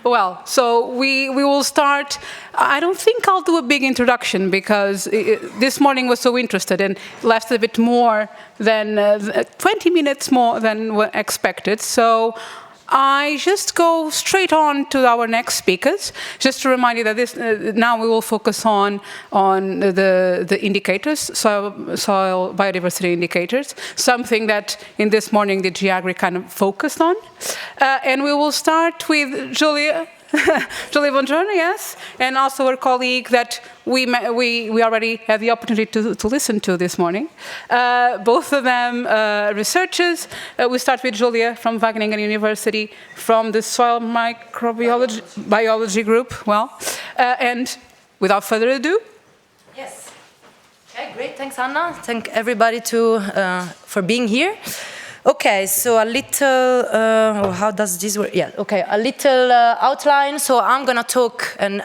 Well, so we will start. I don't think I'll do a big introduction because this morning was so interested and lasted a bit more than 20 minutes more than expected. So I just go straight on to our next speakers, just to remind you that this now we will focus on the indicators, soil biodiversity indicators, something that in this morning the GAGRI kind of focused on. And we will start with Julia. Julie Bongiorno, yes, and also her colleague that we already had the opportunity to listen to this morning. Both of them researchers. We start with Julia from Wageningen University, from the soil microbiology biology group. Well, and without further ado. Yes. Okay, great. Thanks, Anna. Thank everybody for being here. Okay, so a little, how does this work? Yeah, okay, a little outline. So I'm gonna talk and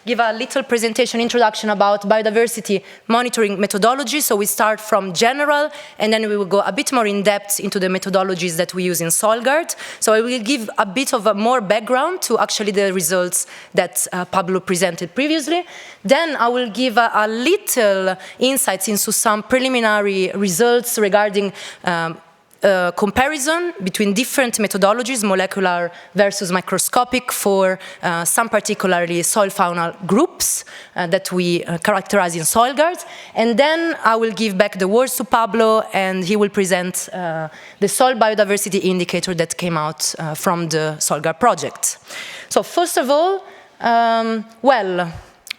give a little presentation introduction about biodiversity monitoring methodology. So we start from general, and then we will go a bit more in depth into the methodologies that we use in SoilGuard. So I will give a bit of a more background to actually the results that Pablo presented previously. Then I will give a little insights into some preliminary results regarding comparison between different methodologies, molecular versus microscopic, for some particularly soil faunal groups that we characterize in SoilGuard. And then I will give back the words to Pablo, and he will present the soil biodiversity indicator that came out from the SoilGuard project. So first of all,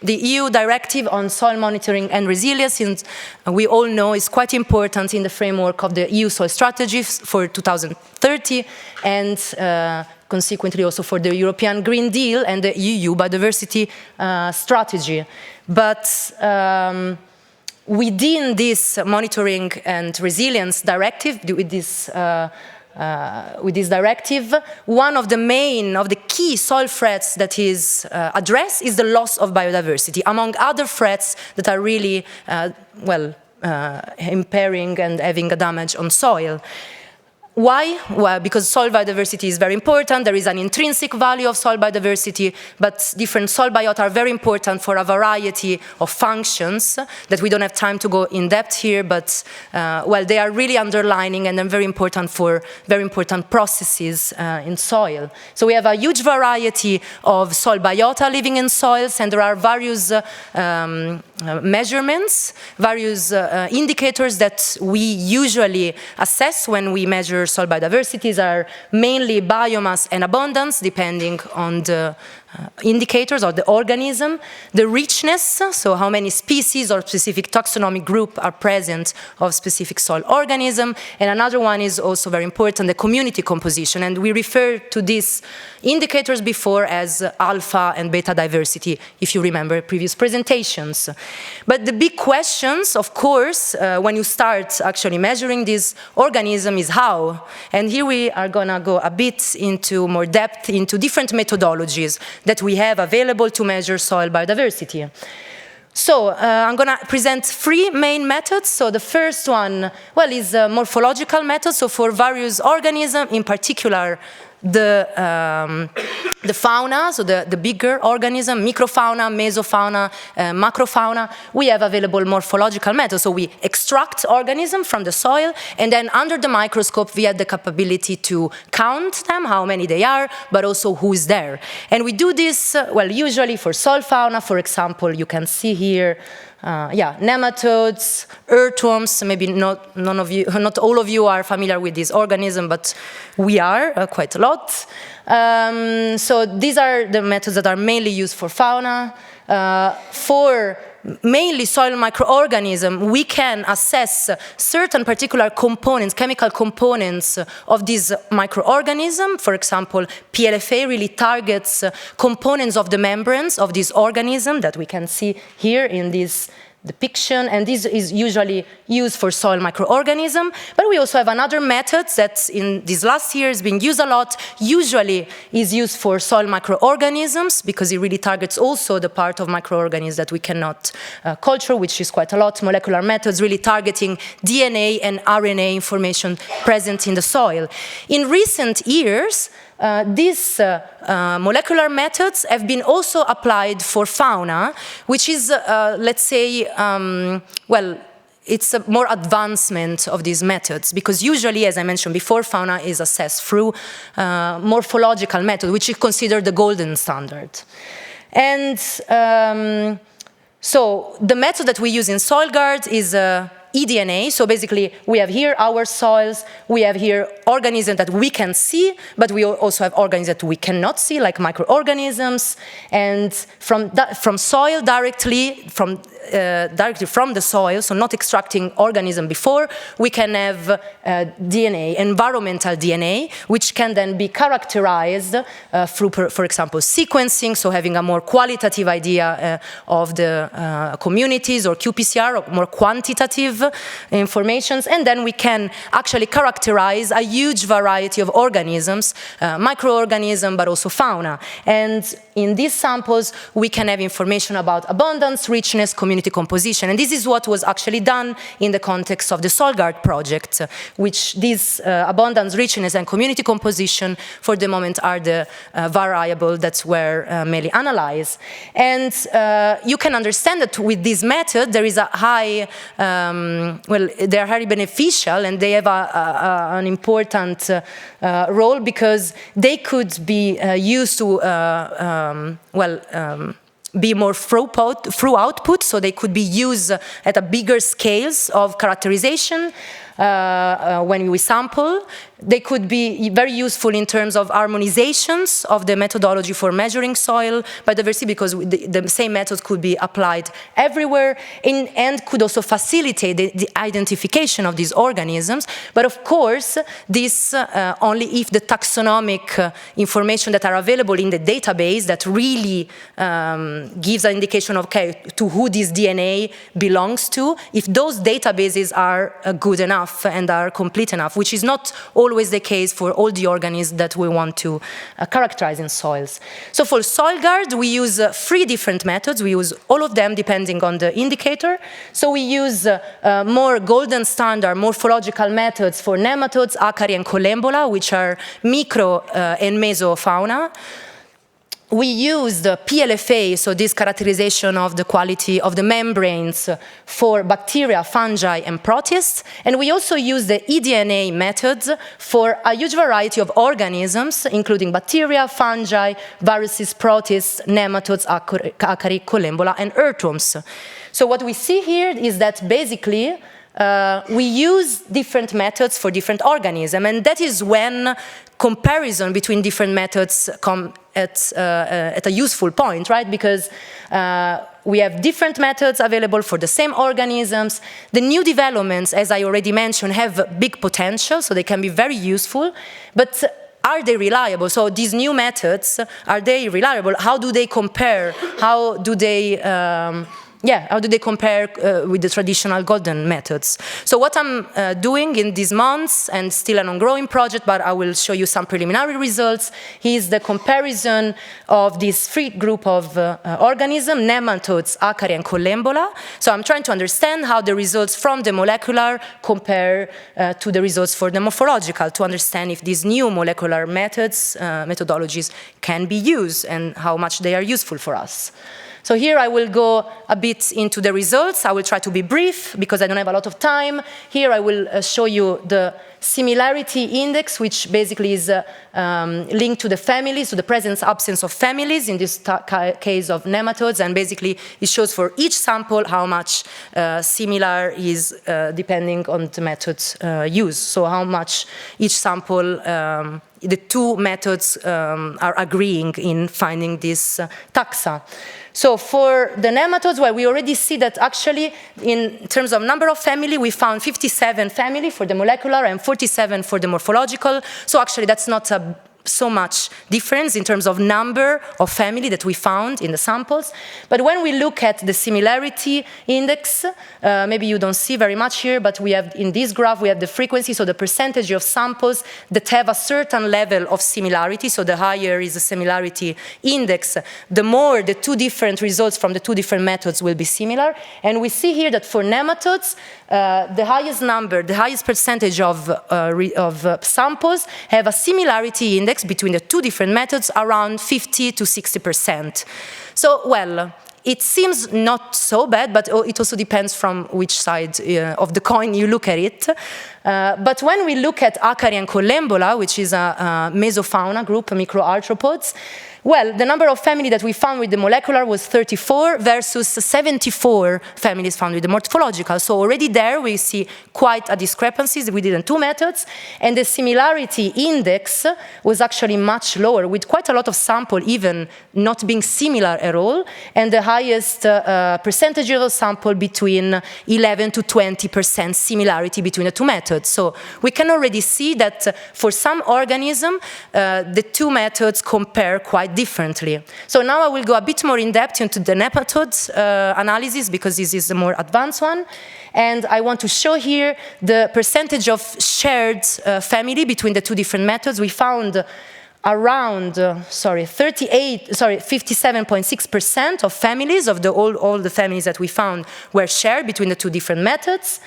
the EU directive on soil monitoring and resilience, we all know, is quite important in the framework of the EU soil strategy for 2030 and consequently also for the European Green Deal and the EU biodiversity strategy. But within this monitoring and resilience directive, with this directive, one of the key soil threats that is addressed is the loss of biodiversity, among other threats that are really, impairing and having a damage on soil. Why? Well, because soil biodiversity is very important. There is an intrinsic value of soil biodiversity, but different soil biota are very important for a variety of functions that we don't have time to go in depth here, but they are really underlining and they're very important for very important processes in soil. So we have a huge variety of soil biota living in soils, and there are various measurements, various indicators that we usually assess when we measure soil biodiversities are mainly biomass and abundance, depending on the indicators or the organism, the richness, so how many species or specific taxonomic group are present of specific soil organism, and another one is also very important, the community composition, and we refer to these indicators before as alpha and beta diversity, if you remember previous presentations. But the big questions, of course, when you start actually measuring this organism is how, and here we are gonna go a bit into more depth into different methodologies that we have available to measure soil biodiversity. So I'm going to present three main methods. So the first one, is a morphological method. So for various organisms, in particular the fauna, so the bigger organism, microfauna, mesofauna, macrofauna, we have available morphological methods. So we extract organisms from the soil, and then under the microscope we have the capability to count them, how many they are, but also who is there. And we do this, usually for soil fauna, for example, you can see here, nematodes, earthworms. Maybe not all of you are familiar with this organism, but we are quite a lot. So these are the methods that are mainly used for fauna. For mainly soil microorganisms, we can assess certain particular components, chemical components of this microorganism. For example, PLFA really targets components of the membranes of this organism that we can see here in this depiction, and this is usually used for soil microorganism. But we also have another method that in these last years being used a lot, usually is used for soil microorganisms because it really targets also the part of microorganisms that we cannot culture, which is quite a lot. Molecular methods really targeting DNA and RNA information present in the soil. In recent years, these molecular methods have been also applied for fauna, which is, let's say, well, it's a more advancement of these methods, because usually, as I mentioned before, fauna is assessed through morphological method, which is considered the golden standard. And so the method that we use in SoilGuard is eDNA. So basically, we have here our soils, we have here organisms that we can see, but we also have organisms that we cannot see, like microorganisms. And from soil directly from the soil, so not extracting organism before, we can have DNA, environmental DNA, which can then be characterized through, for example, sequencing, so having a more qualitative idea of the communities, or qPCR, or more quantitative informations, and then we can actually characterize a huge variety of organisms, microorganisms, but also fauna. And in these samples, we can have information about abundance, richness, community composition. And this is what was actually done in the context of the SoilGuard project, which these abundance, richness, and community composition, for the moment, are the variables that were mainly analyzed. And you can understand that with this method, there is a high, well, they are highly beneficial, and they have an important role, because they could be used to, be more through output, so they could be used at a bigger scales of characterization when we sample. They could be very useful in terms of harmonizations of the methodology for measuring soil biodiversity, because the same method could be applied everywhere, and could also facilitate the identification of these organisms. But of course, this only if the taxonomic information that are available in the database that really gives an indication of, okay, to who this DNA belongs to, if those databases are good enough and are complete enough, which is not always the case for all the organisms that we want to characterize in soils. So for SoilGuard, we use 3 different methods. We use all of them depending on the indicator. So we use more golden standard morphological methods for nematodes, acari, and collembola, which are micro and mesofauna. We use the PLFA, so this characterization of the quality of the membranes, for bacteria, fungi, and protists. And we also use the eDNA methods for a huge variety of organisms, including bacteria, fungi, viruses, protists, nematodes, acari, collembola, and earthworms. So what we see here is that basically we use different methods for different organisms, and that is when comparison between different methods come at a useful point, right? Because we have different methods available for the same organisms. The new developments, as I already mentioned, have big potential, so they can be very useful, but are they reliable? So these new methods, are they reliable? How do they compare? How do they how do they compare with the traditional golden methods? So what I'm doing in these months, and still an ongoing project, but I will show you some preliminary results, is the comparison of this 3 group of organisms, nematodes, acari, and collembola. So I'm trying to understand how the results from the molecular compare to the results for the morphological, to understand if these new molecular methods, methodologies can be used, and how much they are useful for us. So here I will go a bit into the results. I will try to be brief because I don't have a lot of time. Here I will show you the similarity index, which basically is linked to the families, to the presence, absence of families, in this case of nematodes, and basically it shows for each sample how much similar is depending on the methods used. So how much each sample, the 2 methods are agreeing in finding this taxa. So for the nematodes, well, we already see that actually in terms of number of family, we found 57 family for the molecular and 47 for the morphological. So actually that's not so much difference in terms of number of family that we found in the samples. But when we look at the similarity index, maybe you don't see very much here, but we have in this graph, we have the frequency, so the percentage of samples that have a certain level of similarity. So the higher is the similarity index, the more the 2 different results from the 2 different methods will be similar. And we see here that for nematodes, the highest number, the highest percentage of samples have a similarity index index between the two different methods around 50 to 60%. So, well, it seems not so bad, but it also depends from which side of the coin you look at it. But when we look at Acari and Collembola, which is a mesofauna group, microarthropods, well, the number of families that we found with the molecular was 34 versus 74 families found with the morphological. So already there we see quite a discrepancy within the two methods, and the similarity index was actually much lower, with quite a lot of sample even not being similar at all, and the highest percentage of sample between 11 to 20% similarity between the two methods. So we can already see that for some organism, the two methods compare quite differently. So now I will go a bit more in depth into the nematodes analysis, because this is the more advanced one. And I want to show here the percentage of shared family between the two different methods. We found around, 57.6% of families, of all the families that we found, were shared between the two different methods,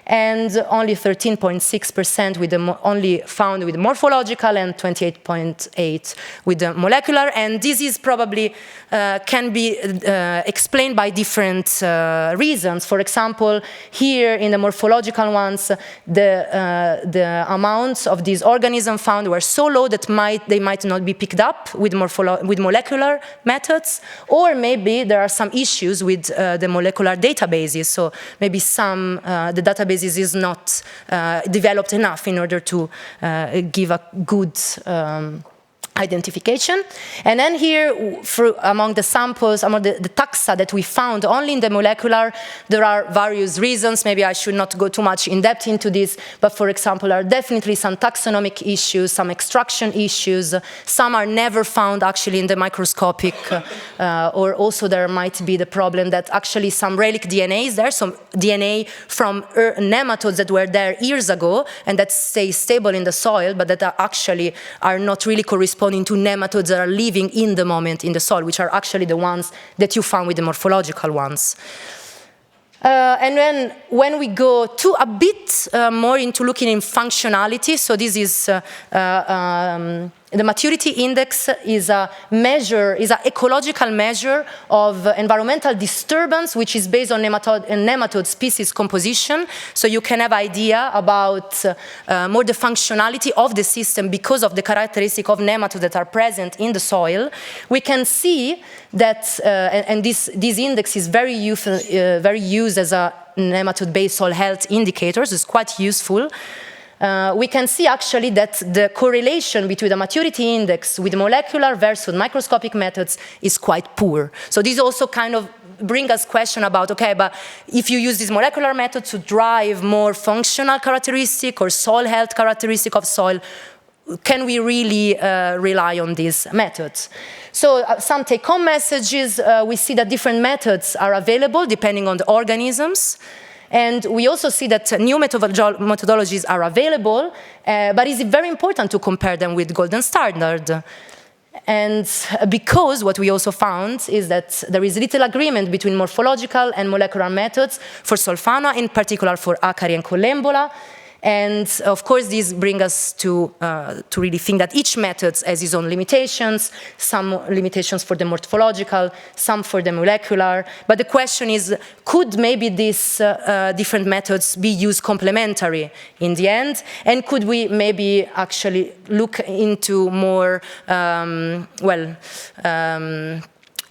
and only 13.6% with only found with morphological, and 28.8% with the molecular. And this is probably can be explained by different reasons. For example, here in the morphological ones, the amounts of these organisms found were so low that they might not be picked up with molecular methods, or maybe there are some issues with the molecular databases. So maybe the database is not developed enough in order to give a good identification. And then here, among the samples, among the taxa that we found only in the molecular, there are various reasons. Maybe I should not go too much in depth into this, but for example, there are definitely some taxonomic issues, some extraction issues. Some are never found actually in the microscopic, or also there might be the problem that actually some relic DNA is there, some DNA from nematodes that were there years ago and that stay stable in the soil, but that actually are not really corresponding to nematodes that are living in the moment in the soil, which are actually the ones that you found with the morphological ones. And then when we go to a bit more into looking in functionality, so this is the maturity index is a measure, is an ecological measure of environmental disturbance, which is based on nematode species composition. So you can have idea about more the functionality of the system because of the characteristic of nematodes that are present in the soil. We can see that, and this index is very used as a nematode-based soil health indicators. It's quite useful. We can see actually that the correlation between the maturity index with molecular versus microscopic methods is quite poor. So this also kind of brings us question about, okay, but if you use this molecular method to drive more functional characteristic or soil health characteristic of soil, can we really rely on these methods? So some take-home messages, we see that different methods are available depending on the organisms. And we also see that new methodologies are available, but it's very important to compare them with golden standard. And because what we also found is that there is little agreement between morphological and molecular methods for soil fauna, in particular for Acari and Collembola. And of course, this brings us to really think that each method has its own limitations, some limitations for the morphological, some for the molecular. But the question is, could maybe these different methods be used complementary in the end? And could we maybe actually look into more,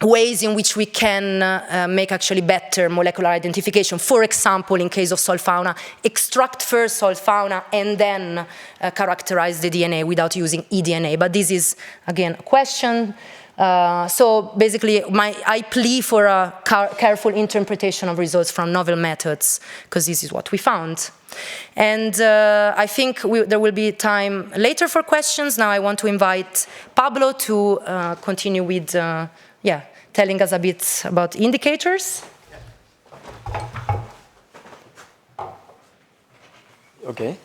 ways in which we can make actually better molecular identification? For example, in case of soil fauna, extract first soil fauna and then characterize the DNA without using eDNA. But this is, again, a question. So basically, I plea for a careful interpretation of results from novel methods, because this is what we found. And I think there will be time later for questions. Now I want to invite Pablo to continue with telling us a bit about indicators. Okay,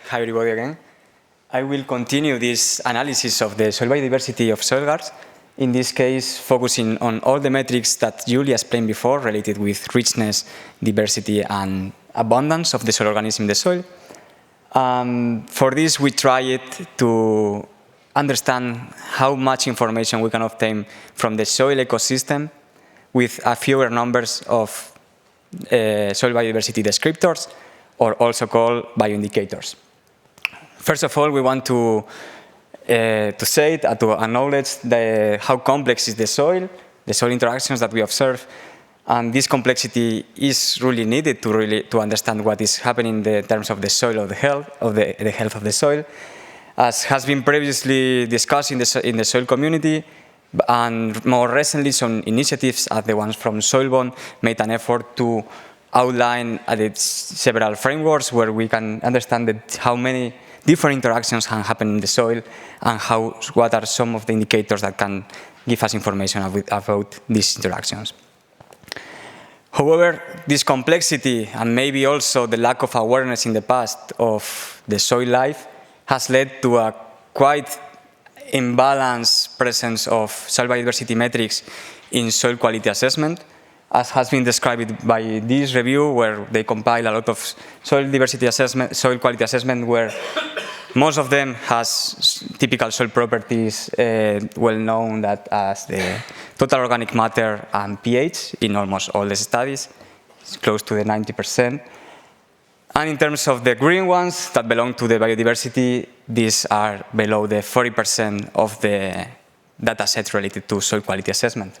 hi everybody again. I will continue this analysis of the soil biodiversity of soil guards, in this case focusing on all the metrics that Julia explained before related with richness, diversity and abundance of the soil organism in the soil. For this we tried to understand how much information we can obtain from the soil ecosystem with a fewer numbers of soil biodiversity descriptors, or also called bioindicators. First of all, we want to say, to acknowledge how complex is the soil interactions that we observe, and this complexity is really needed to understand what is happening in terms of the soil, of the health of the soil. As has been previously discussed in the soil community, and more recently some initiatives, as the ones from Soilbond, made an effort to outline several frameworks where we can understand how many different interactions can happen in the soil, and what are some of the indicators that can give us information about these interactions. However, this complexity, and maybe also the lack of awareness in the past of the soil life, has led to a quite imbalanced presence of soil biodiversity metrics in soil quality assessment, as has been described by this review, where they compile a lot of soil quality assessment, where most of them has typical soil properties well known as the total organic matter and pH in almost all the studies. It's close to the 90%. And in terms of the green ones that belong to the biodiversity, these are below the 40% of the data set related to soil quality assessment.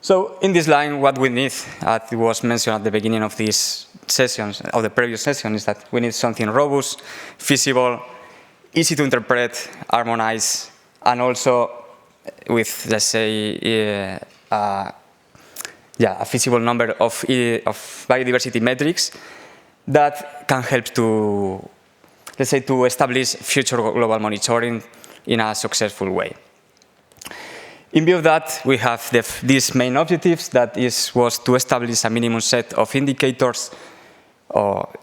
So in this line, what we need, as it was mentioned at the beginning of these sessions, of the previous session, is that we need something robust, feasible, easy to interpret, harmonized, and also with, let's say, a feasible number of biodiversity metrics that can help to, let's say, to establish future global monitoring in a successful way. In view of that, we have these main objectives, was to establish a minimum set of indicators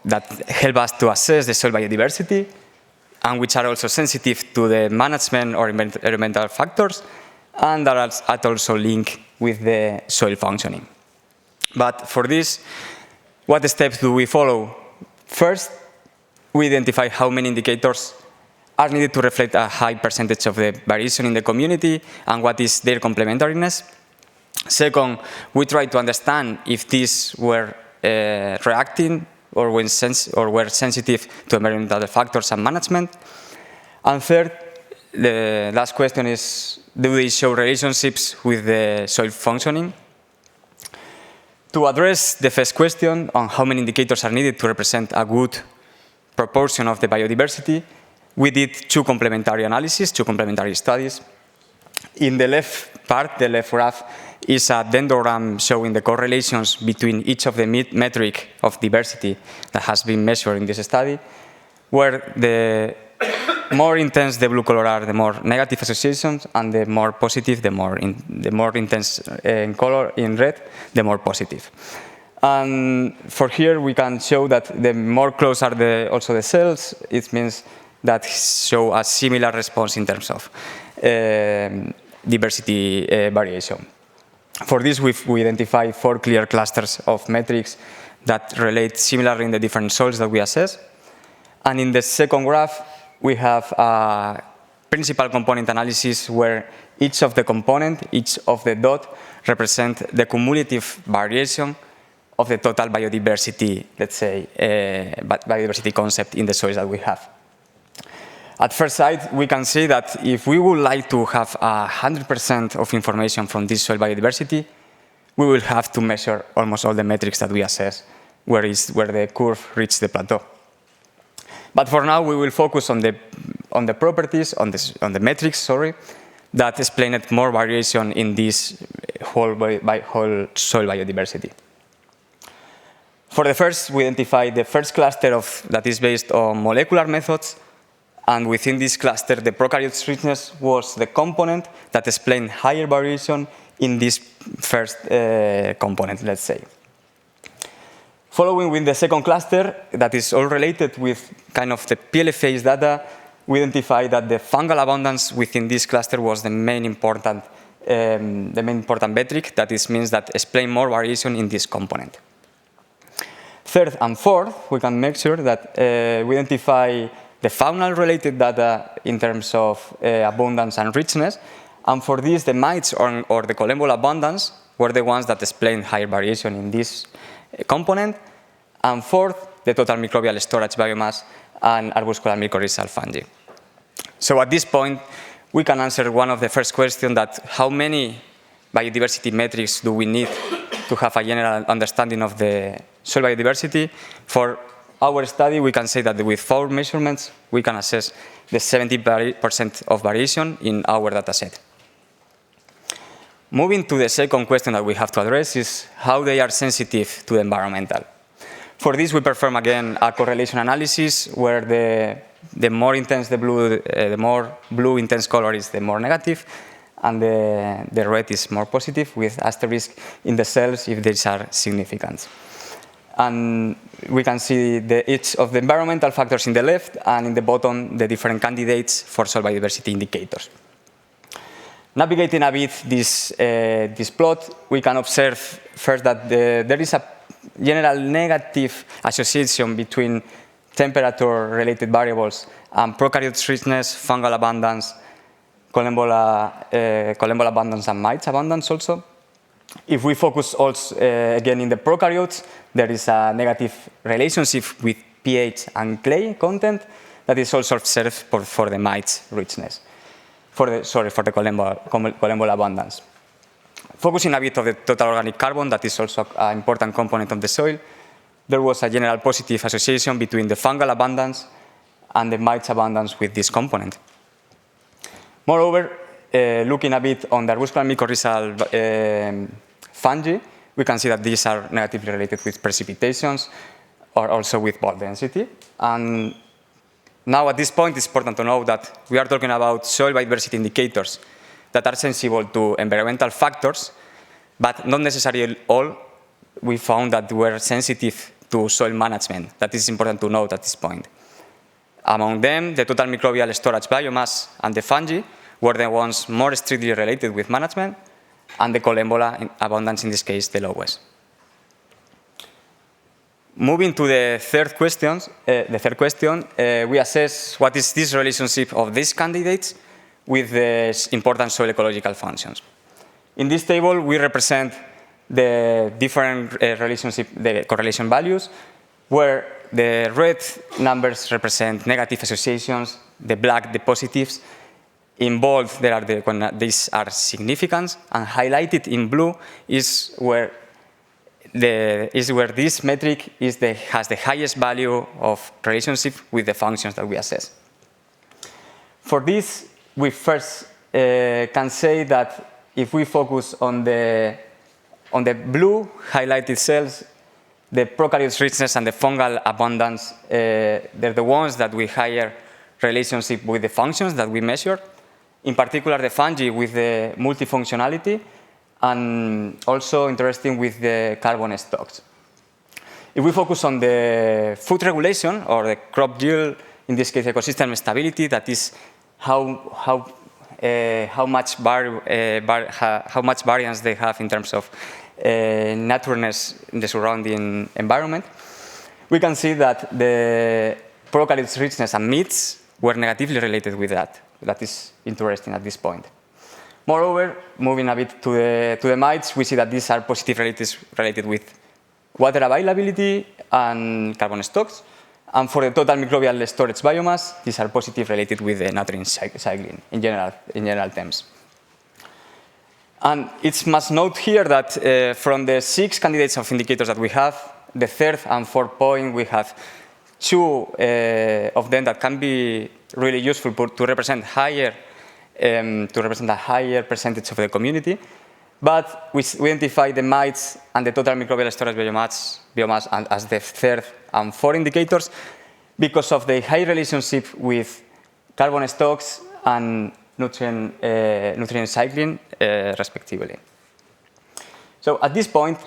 that help us to assess the soil biodiversity, and which are also sensitive to the management or environmental factors, and that are also linked with the soil functioning. But for this, what steps do we follow? First, we identify how many indicators are needed to reflect a high percentage of the variation in the community and what is their complementariness. Second, we try to understand if these were reacting or were sensitive to environmental factors and management. And third, the last question is, do they show relationships with the soil functioning? To address the first question on how many indicators are needed to represent a good proportion of the biodiversity, we did two complementary analyses, two complementary studies. In the left part, the left graph, is a dendrogram showing the correlations between each of the metric of diversity that has been measured in this study, where the more intense the blue color are, the more negative associations, and the more positive, the more intense in color, in red, the more positive. And for here, we can show that the more close are also the cells, it means that show a similar response in terms of diversity variation. For this, we identify 4 clear clusters of metrics that relate similarly in the different soils that we assess. And in the second graph, we have a principal component analysis where each of the component, each of the dot, represent the cumulative variation of the total biodiversity, let's say, biodiversity concept in the soils that we have. At first sight, we can see that if we would like to have 100% of information from this soil biodiversity, we will have to measure almost all the metrics that we assess, where the curve reaches the plateau. But for now, we will focus on the properties, on the metrics, sorry, that explain more variation in this whole soil biodiversity. For the first, we identify the first cluster that is based on molecular methods. And within this cluster, the prokaryotes richness was the component that explained higher variation in this first component, let's say. Following with the second cluster, that is all related with kind of the PLFA's data, we identified that the fungal abundance within this cluster was the main important metric. That means that explain more variation in this component. Third and fourth, we can make sure that we identify the faunal-related data in terms of abundance and richness. And for this, the mites or the collembola abundance were the ones that explained higher variation in this component. And fourth, the total microbial storage biomass and arbuscular mycorrhizal fungi. So at this point, we can answer one of the first questions, that how many biodiversity metrics do we need to have a general understanding of the soil biodiversity? For our study, we can say that with 4 measurements, we can assess the 70% of variation in our data set. Moving to the second question that we have to address is how they are sensitive to the environmental. For this, we perform again a correlation analysis where the more intense the more blue intense color is, the more negative, and the red is more positive, with asterisk in the cells if these are significant. And we can see each of the environmental factors in the left, and in the bottom, the different candidates for soil biodiversity indicators. Navigating a bit this plot, we can observe first that there is a general negative association between temperature-related variables and prokaryotes richness, fungal abundance, collembola abundance, and mites abundance also. If we focus also again in the prokaryotes, there is a negative relationship with pH and clay content that is also observed for the mites richness, for the collembola abundance. Focusing a bit on the total organic carbon, that is also an important component of the soil, there was a general positive association between the fungal abundance and the mites abundance with this component. Moreover, looking a bit on the arbuscular mycorrhizal fungi, we can see that these are negatively related with precipitations or also with bulk density. And now at this point, it's important to know that we are talking about soil biodiversity indicators that are sensible to environmental factors, but not necessarily all. We found that were sensitive to soil management. That is important to note at this point. Among them, the total microbial storage biomass and the fungi were the ones more strictly related with management, and the collembola abundance, in this case, the lowest. Moving to the third question, we assess what is this relationship of these candidates with the important soil ecological functions. In this table, we represent the different the correlation values, where the red numbers represent negative associations, the black the positives. In bold, when these are significant, and highlighted in blue is where this metric has the highest value of relationship with the functions that we assess. For this, we first can say that if we focus on the blue highlighted cells, the prokaryotes richness and the fungal abundance, they're the ones that we higher relationship with the functions that we measure. In particular, the fungi with the multifunctionality, and also interesting with the carbon stocks. If we focus on the food regulation or the crop yield, in this case ecosystem stability, that is how much variance they have in terms of naturalness in the surrounding environment, we can see that the prokaryotes richness and meats were negatively related with that. That is interesting at this point. Moreover, moving a bit to the mites, we see that these are positive related with water availability and carbon stocks. And for the total microbial storage biomass, these are positive related with the nutrient cycling in general terms. And it must note here that from the 6 candidates of indicators that we have, the third and fourth point, we have 2 of them that can be really useful to represent a higher percentage of the community. But we identify the mites and the total microbial storage biomass as the third and fourth indicators because of the high relationship with carbon stocks and nutrient cycling, respectively. So at this point,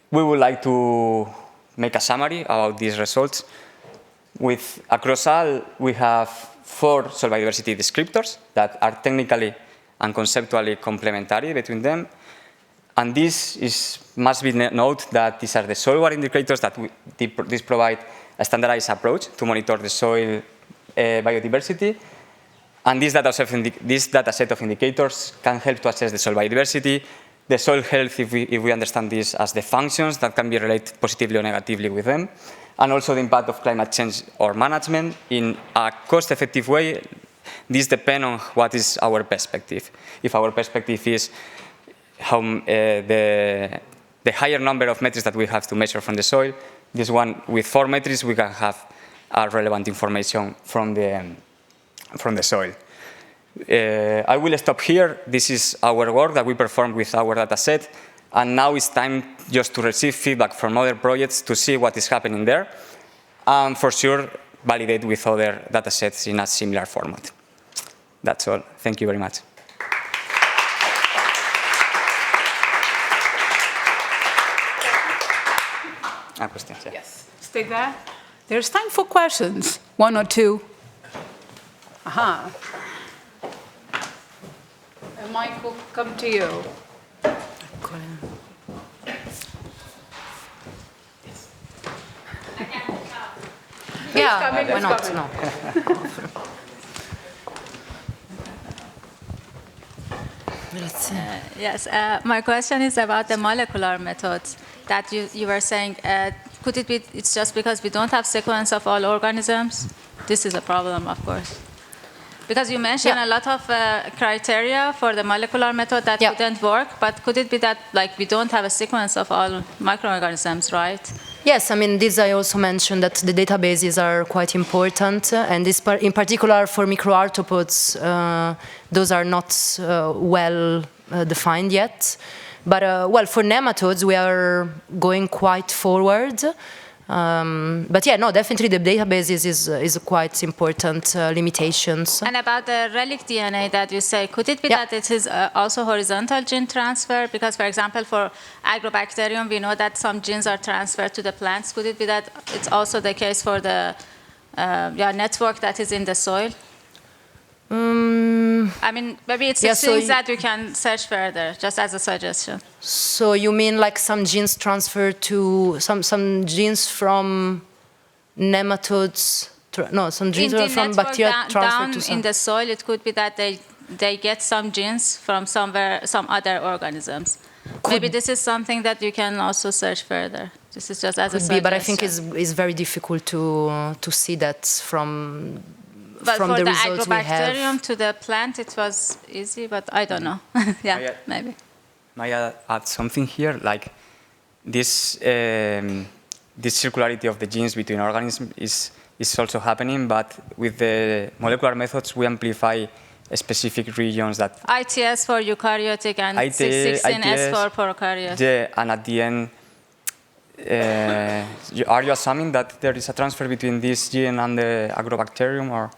we would like to make a summary about these results. Across all, we have 4 soil biodiversity descriptors that are technically and conceptually complementary between them. And must be noted that these are the soil water indicators that these provide a standardized approach to monitor the soil biodiversity. And this data set of indicators can help to assess the soil biodiversity, the soil health, if we understand this as the functions that can be related positively or negatively with them, and also the impact of climate change or management in a cost-effective way. This depends on what is our perspective. If our perspective is how the higher number of metrics that we have to measure from the soil, this one with 4 metrics, we can have relevant information from the soil. I will stop here. This is our work that we performed with our data set. And now it's time just to receive feedback from other projects to see what is happening there. And for sure, validate with other data sets in a similar format. That's all. Thank you very much. Questions, yeah. Yes, stay there. There's time for questions. 1 or 2. Aha. And Mike will come to you. Yeah, why not? No. Yes, my question is about the molecular methods that you were saying. Could it be it's just because we don't have sequence of all organisms? This is a problem, of course. Because you mentioned a lot of criteria for the molecular method that wouldn't work, but could it be that like we don't have a sequence of all microorganisms, right? Yes, I mean, this I also mentioned that the databases are quite important, and this in particular for microarthropods, those are not well defined yet. But well, for nematodes, we are going quite forward. But yeah, no, definitely the database is quite important limitations. And about the relic DNA that you say, could it be that it is also horizontal gene transfer? Because, for example, for agrobacterium, we know that some genes are transferred to the plants. Could it be that it's also the case for the network that is in the soil? I mean, maybe it's things that we can search further, just as a suggestion. So you mean like some genes transfer to, some genes from nematodes, no, some genes from bacteria transfer to some... in the soil, it could be that they get some genes from somewhere, some other organisms. Maybe this is something that you can also search further. This is just as a suggestion. But I think it's very difficult to see that from... But from for the the results we have. agrobacterium to the plant, it was easy, but I don't know. Maybe. May I add something here? Like this circularity of the genes between organisms is also happening, but with the molecular methods, we amplify specific regions that... ITS for eukaryotic and 16S for prokaryotic. Yeah, and at the end, are you assuming that there is a transfer between this gene and the agrobacterium, or...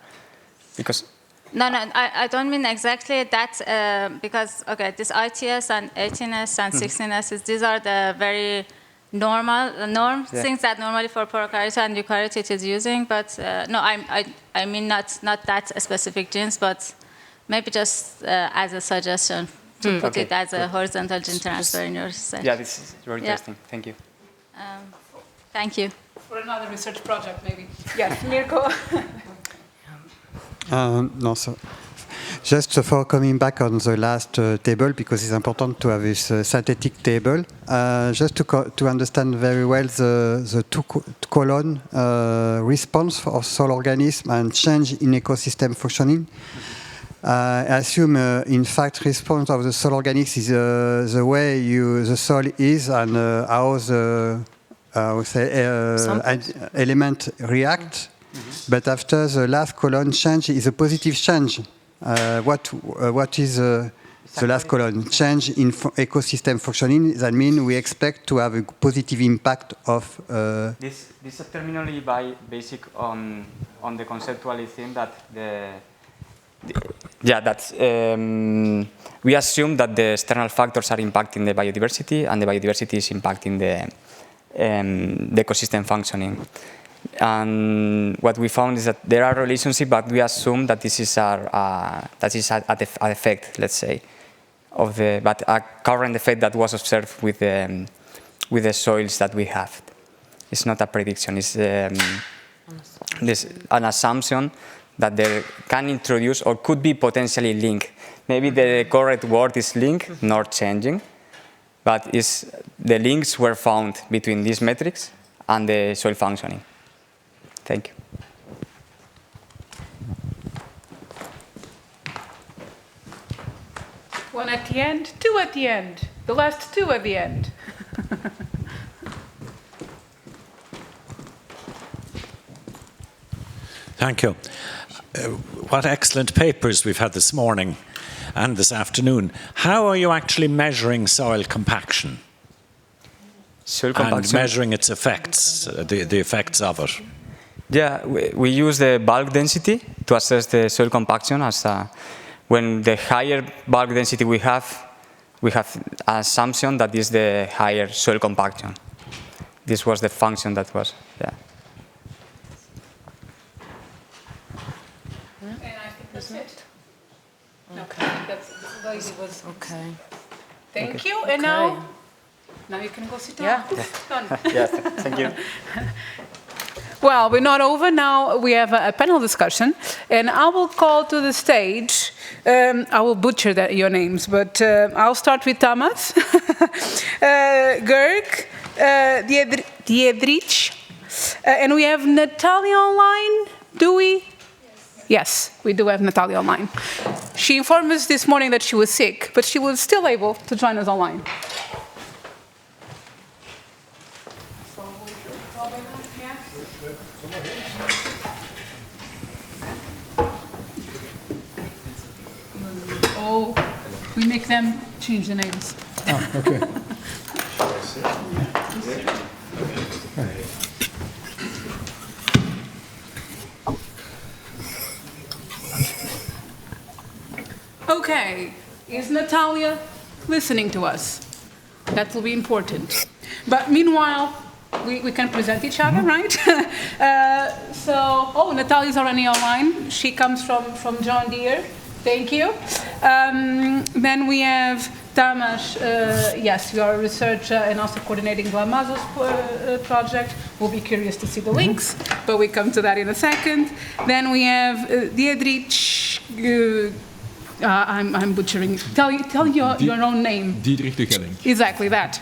Because no, I don't mean exactly that, because, okay, this ITS and 18S and 16S, these are the very normal things that normally for prokaryote and eukaryote it is using, but no, I mean not that specific genes, but maybe just as a suggestion to put it as a horizontal gene transfer in your research. Yeah, this is very interesting. Thank you. Thank you. For another research project, maybe. Yes, Mirko. No, so just for coming back on the last table, because it's important to have this synthetic table, just to understand very well the two-column response of soil organism and change in ecosystem functioning. I assume, in fact, response of the soil organisms is the way the soil is and how the element react. But after the last column change is a positive change. What is the last column? Change in ecosystem functioning. That means we expect to have a positive impact of. This is terminally basic on the conceptual thing that we assume that the external factors are impacting the biodiversity, and the biodiversity is impacting the ecosystem functioning. And what we found is that there are relationships, but we assume that this is an effect, let's say, of but a current effect that was observed with the soils that we have. It's not a prediction. It's an assumption that they can introduce or could be potentially linked. Maybe the correct word is link, not changing, but the links were found between these metrics and the soil functioning. Thank you. One at the end, two at the end. The last two at the end. Thank you. What excellent papers we've had this morning and this afternoon. How are you actually measuring soil compaction? Soil compaction. And measuring its effects, the effects of it? Yeah, we use the bulk density to assess the soil compaction. When the higher bulk density we have an assumption that is the higher soil compaction. This was the function that was, yeah. And I think that's it. Okay. Okay. Thank you. And now you can go sit down. Yeah. Done. Yeah, thank you. Well, we're not over now. We have a panel discussion, and I will call to the stage. I will butcher your names, but I'll start with Thomas, Gerg, Diedrich, and we have Natalia online. Do we? Yes, we do have Natalia online. She informed us this morning that she was sick, but she was still able to join us online. Oh, we make them change the names. Ah, okay. Okay, is Natalia listening to us? That will be important. But meanwhile, we can present each other, right? Natalia is already online. She comes from John Deere. Thank you. Then we have Tamas. Yes, you are a researcher and also coordinating Glamazo's project. We'll be curious to see the links, but we come to that in a second. Then we have Diedrich. I'm butchering. Tell your own name. Diedrich de Gelling. Exactly that.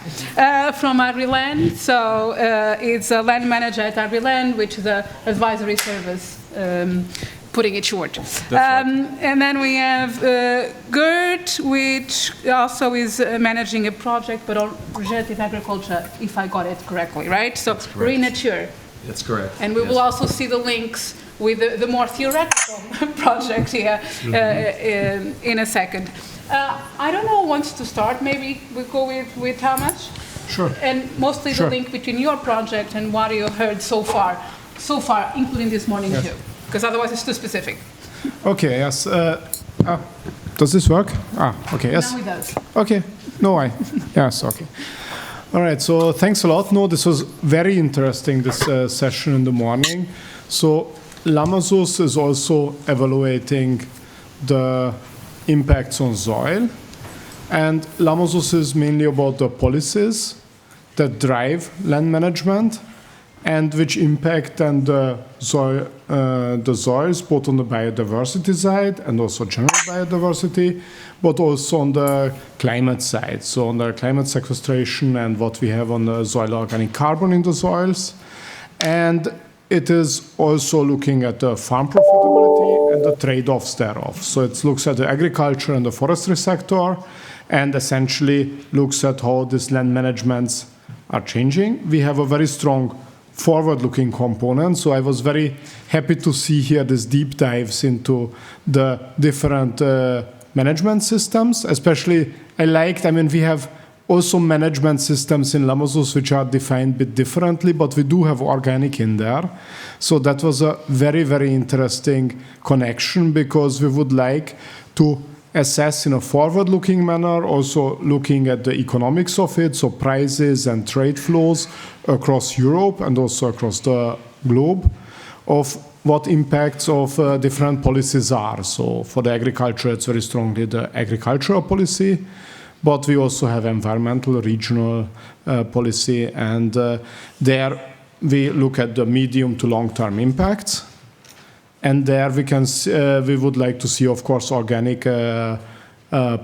From AgriLand. So it's a land manager at AgriLand, which is an advisory service, putting it short. Right. And then we have Gert, which also is managing a project, but on regenerative agriculture, if I got it correctly, right? So Renature. That's correct. And we will also see the links with the more theoretical project here in a second. I don't know who wants to start. Maybe we go with Tamas. Sure. And mostly the link between your project and what you heard so far, including this morning too, because otherwise it's too specific. Okay, yes. Does this work? Okay, yes. Now it does. Okay, yes, okay. All right, so thanks a lot. No, this was very interesting, this session in the morning. So Lamazoos is also evaluating the impacts on soil. And Lamazoos is mainly about the policies that drive land management and which impact then the soils, both on the biodiversity side and also general biodiversity, but also on the climate side. So on the climate sequestration and what we have on the soil organic carbon in the soils. And it is also looking at the farm profitability and the trade-offs thereof. So it looks at the agriculture and the forestry sector and essentially looks at how these land managements are changing. We have a very strong forward-looking component, so I was very happy to see here these deep dives into the different management systems. Especially, we have also management systems in Lamazoos which are defined a bit differently, but we do have organic in there. So that was a very, very interesting connection because we would like to assess in a forward-looking manner, also looking at the economics of it, so prices and trade flows across Europe and also across the globe, of what impacts of different policies are. So for the agriculture, it's very strongly the agricultural policy, but we also have environmental, regional policy, and there we look at the medium to long-term impacts. And there we would like to see, of course, organic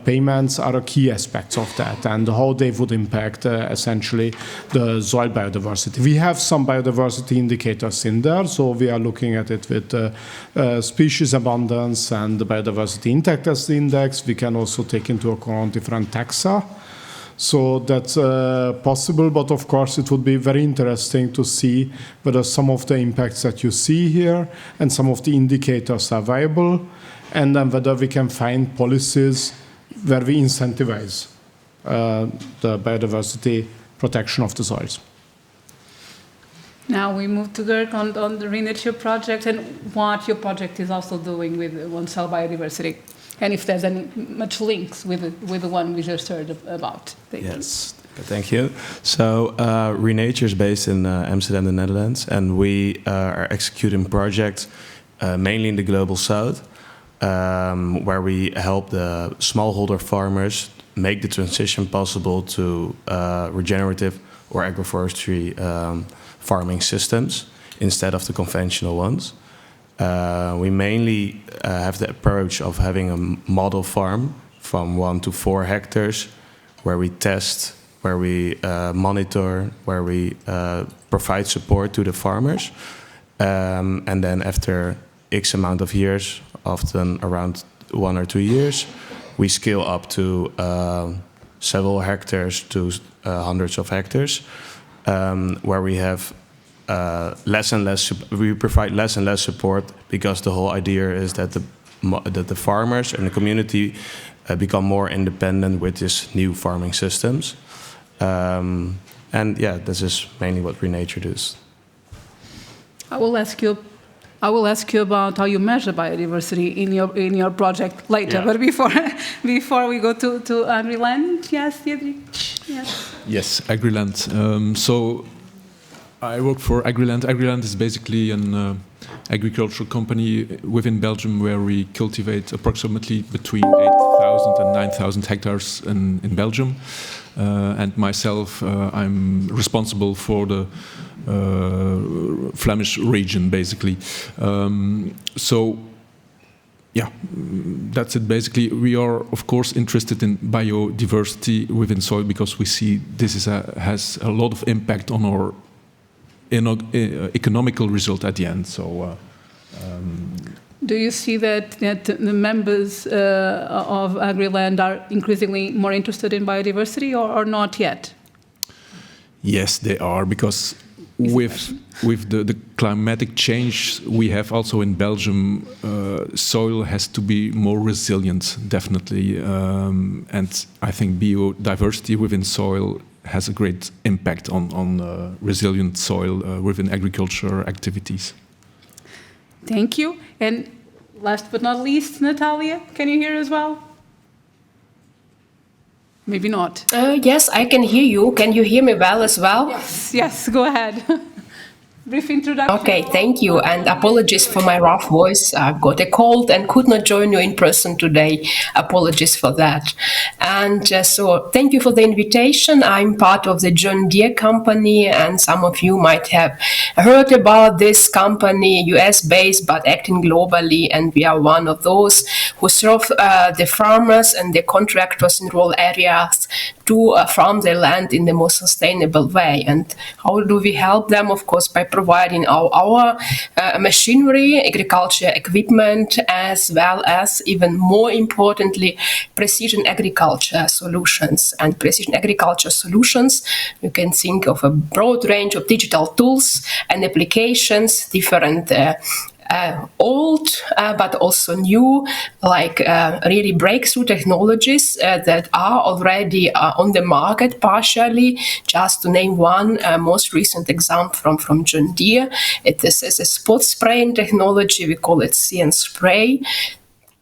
payments are a key aspects of that, and how they would impact essentially the soil biodiversity. We have some biodiversity indicators in there, so we are looking at it with species abundance and the biodiversity index. We can also take into account different taxa. So that's possible, but of course it would be very interesting to see whether some of the impacts that you see here and some of the indicators are viable, and then whether we can find policies where we incentivize the biodiversity protection of the soils. Now we move to Dirk on the ReNature project and what your project is also doing with on soil biodiversity, and if there's any much links with the one we just heard about. Thank you. So ReNature is based in Amsterdam, the Netherlands, and we are executing projects mainly in the Global South, where we help the smallholder farmers make the transition possible to regenerative or agroforestry farming systems instead of the conventional ones. We mainly have the approach of having a model farm from 1 to 4 hectares, where we test, where we monitor, where we provide support to the farmers. And then after X amount of years, often around 1 or 2 years, we scale up to several hectares to hundreds of hectares, where we have we provide less and less support, because the whole idea is that the farmers and the community become more independent with these new farming systems. And yeah, this is mainly what ReNature does. I will ask you about how you measure biodiversity in your project later. Yeah. But before we go to AgriLand, yes, Diedrich? Yes. Yes, AgriLand. So I work for AgriLand. AgriLand is basically an agricultural company within Belgium, where we cultivate approximately between 8,000 and 9,000 hectares in Belgium. And myself, I'm responsible for the Flemish region, basically. So, yeah, that's it. Basically, we are, of course, interested in biodiversity within soil, because we see this has a lot of impact on our economical result at the end. So, do you see that the members of AgriLand are increasingly more interested in biodiversity, or not yet? Yes, they are, because with the climatic change we have also in Belgium, soil has to be more resilient, definitely. And I think biodiversity within soil has a great impact on resilient soil within agriculture activities. Thank you. And last but not least, Natalia, can you hear as well? Maybe not. Yes, I can hear you. Can you hear me well as well? Yes, go ahead. Brief introduction. Okay, thank you, and apologies for my rough voice. I've got a cold and could not join you in person today. Apologies for that. And so thank you for the invitation. I'm part of the John Deere company, and some of you might have heard about this company, US-based but acting globally, and we are one of those who serve the farmers and the contractors in rural areas to farm their land in the most sustainable way. And how do we help them? Of course, by providing our machinery, agriculture equipment, as well as, even more importantly, precision agriculture solutions. And precision agriculture solutions, you can think of a broad range of digital tools and applications, different old but also new, like really breakthrough technologies that are already on the market partially. Just to name one most recent example from John Deere, it is a spot spraying technology. We call it See and Spray,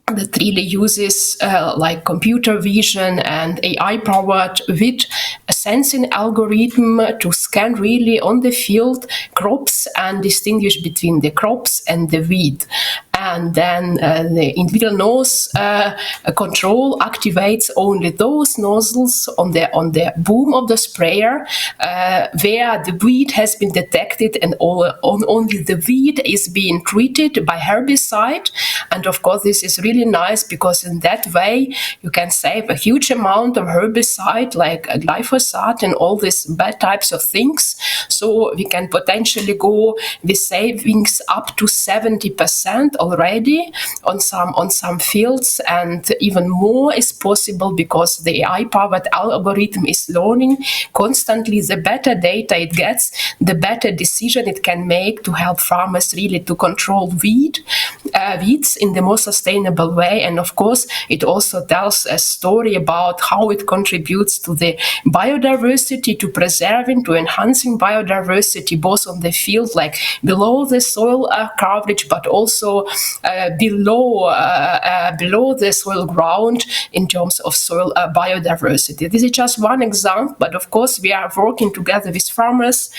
that really uses like computer vision and AI powered with a sensing algorithm to scan really on the field crops and distinguish between the crops and the weed. and then the individual nose control activates only those nozzles on the boom of the sprayer where the weed has been detected, and only the weed is being treated by herbicide. And of course, this is really nice because in that way you can save a huge amount of herbicide like glyphosate and all these bad types of things. So we can potentially go with savings up to 70% already on some fields, and even more is possible because the AI-powered algorithm is learning constantly. The better data it gets, the better decision it can make to help farmers really to control weeds in the most sustainable way. And of course, it also tells a story about how it contributes to the biodiversity, to preserving, to enhancing biodiversity, both on the field, like below the soil coverage, but also below the soil ground in terms of soil biodiversity. This is just one example, but of course we are working together with farmers,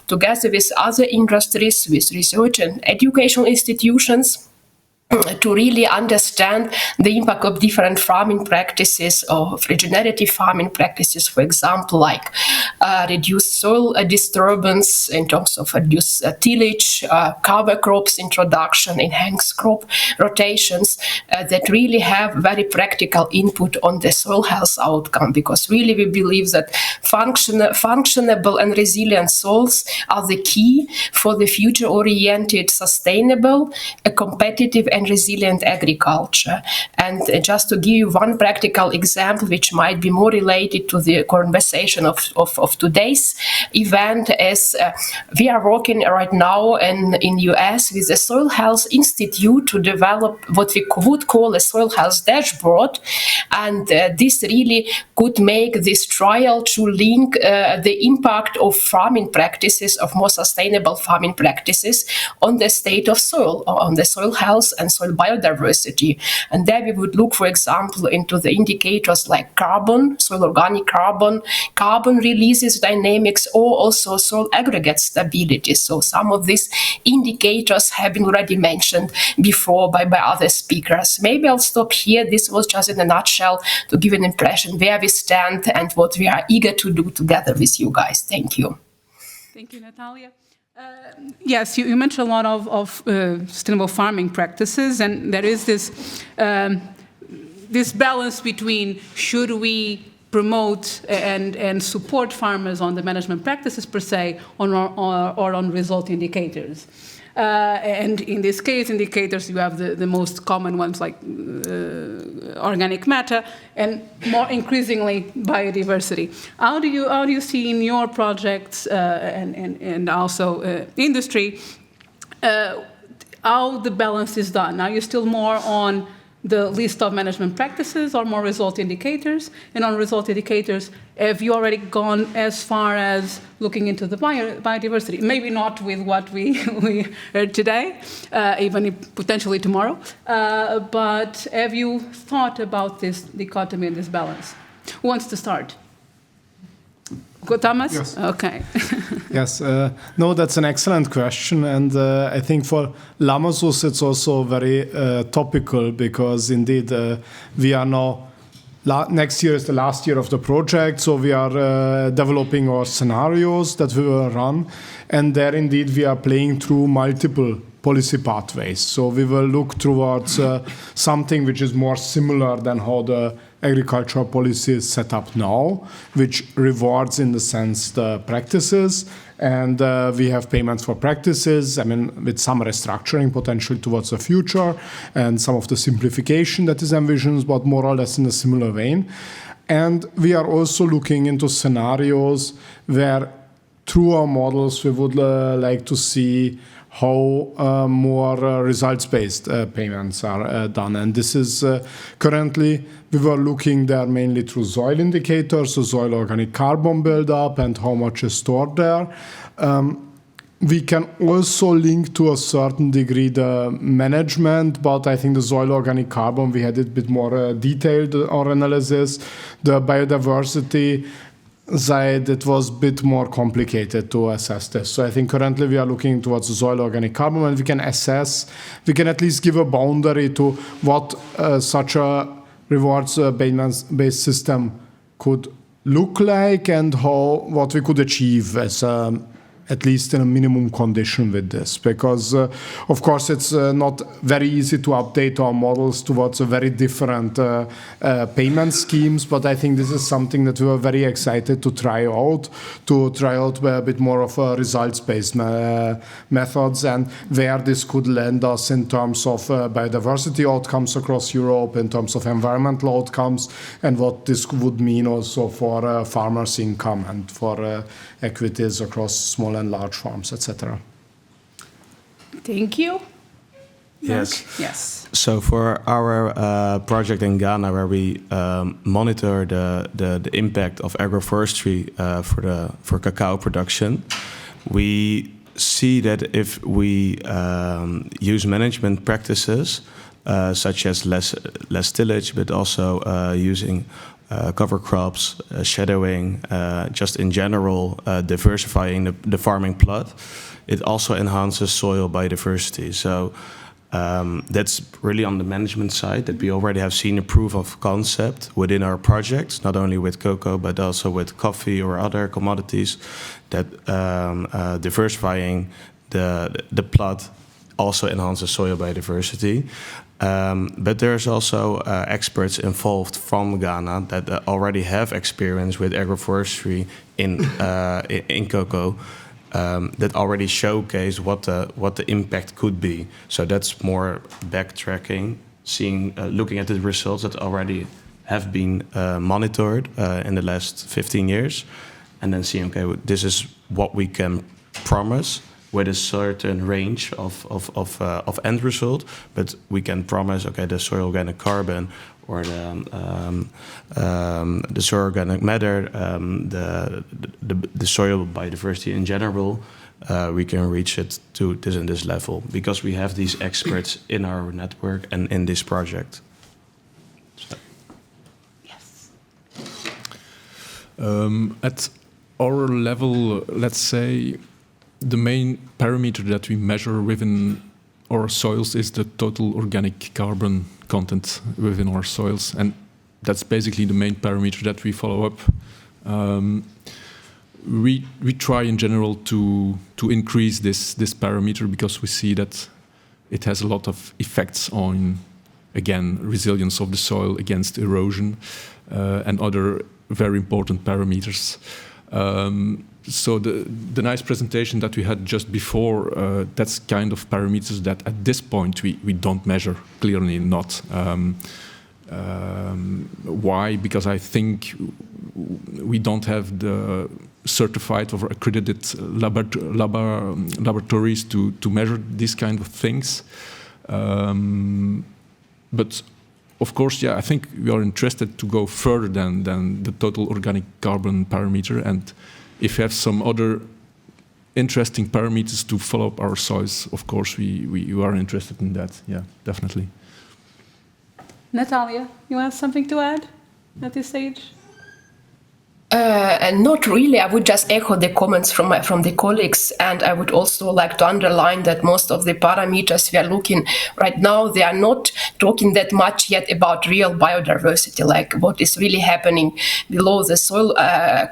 together with other industries, with research and educational institutions, to really understand the impact of different farming practices, of regenerative farming practices, for example, like reduced soil disturbance in terms of reduced tillage, cover crops introduction, enhanced crop rotations, that really have very practical input on the soil health outcome, because really we believe that functionable and resilient soils are the key for the future-oriented, sustainable, competitive and resilient agriculture. And just to give you one practical example, which might be more related to the conversation of today's event, is we are working right now in US with the Soil Health Institute to develop what we would call a soil health dashboard. And this really could make this trial to link the impact of farming practices, of more sustainable farming practices, on the state of soil, on the soil health and soil biodiversity. And there we would look, for example, into the indicators like carbon, soil organic carbon, carbon releases dynamics, or also soil aggregate stability. So some of these indicators have been already mentioned before by other speakers. Maybe I'll stop here. This was just in a nutshell to give an impression where we stand and what we are eager to do together with you guys. Thank you. Thank you, Natalia. Yes, you mentioned a lot of sustainable farming practices, and there is this balance between should we promote and support farmers on the management practices per se, or on result indicators. And in this case, indicators, you have the most common ones like organic matter, and more increasingly biodiversity. How do you see in your projects and also industry how the balance is done? Are you still more on the list of management practices or more result indicators? And on result indicators, have you already gone as far as looking into the biodiversity? Maybe not with what we heard today, even potentially tomorrow, but have you thought about this dichotomy and this balance? Who wants to start? Go, Thomas? Yes. Okay. Yes. No, that's an excellent question. And I think for Lamasus, it's also very topical because indeed we are now, next year is the last year of the project. So we are developing our scenarios that we will run. And there indeed we are playing through multiple policy pathways. So we will look towards something which is more similar than how the agricultural policy is set up now, which rewards in the sense the practices, and we have payments for practices, I mean, with some restructuring potential towards the future and some of the simplification that is envisioned, but more or less in a similar vein. And we are also looking into scenarios where through our models we would like to see how more results-based payments are done. And this is currently, we were looking there mainly through soil indicators, so soil organic carbon buildup and how much is stored there. We can also link to a certain degree the management, but I think the soil organic carbon, we had it a bit more detailed our analysis. The biodiversity, side, it was a bit more complicated to assess this. So I think currently we are looking towards the soil organic carbon, and we can assess, we can at least give a boundary to what such a rewards-based system could look like, and what we could achieve as at least in a minimum condition with this, because of course it's not very easy to update our models towards a very different payment schemes, but I think this is something that we were very excited to try out a bit more of a results-based methods, and where this could land us in terms of biodiversity outcomes across Europe, in terms of environmental outcomes, and what this would mean also for farmers' income and for equities across small and large farms, etc. Thank you. Yes. Yes. So for our project in Ghana, where we monitor the impact of agroforestry for cacao production, we see that if we use management practices such as less tillage, but also using cover crops, shadowing, just in general diversifying the farming plot, it also enhances soil biodiversity. So that's really on the management side, that we already have seen a proof of concept within our projects, not only with cocoa, but also with coffee or other commodities, that diversifying the plot also enhances soil biodiversity. But there's also experts involved from Ghana that already have experience with agroforestry in cocoa, that already showcase what the impact could be. So that's more backtracking, looking at the results that already have been monitored in the last 15 years, and then seeing, okay, this is what we can promise with a certain range of end result, but we can promise, okay, the soil organic carbon or the soil organic matter, the soil biodiversity in general, we can reach it to this and this level because we have these experts in our network and in this project. So. Yes. At our level, let's say, the main parameter that we measure within our soils is the total organic carbon content within our soils, and that's basically the main parameter that we follow up. We try in general to increase this parameter because we see that it has a lot of effects on, again, resilience of the soil against erosion and other very important parameters. So the nice presentation that we had just before, that's kind of parameters that at this point we don't measure, clearly not. Why? Because I think we don't have the certified or accredited laboratories to measure these kind of things. But of course, yeah, I think we are interested to go further than the total organic carbon parameter, and if we have some other interesting parameters to follow up our soils, of course, we are interested in that. Yeah, definitely. Natalia, you have something to add at this stage? And not really. I would just echo the comments from the colleagues, and I would also like to underline that most of the parameters we are looking right now, they are not talking that much yet about real biodiversity, like what is really happening below the soil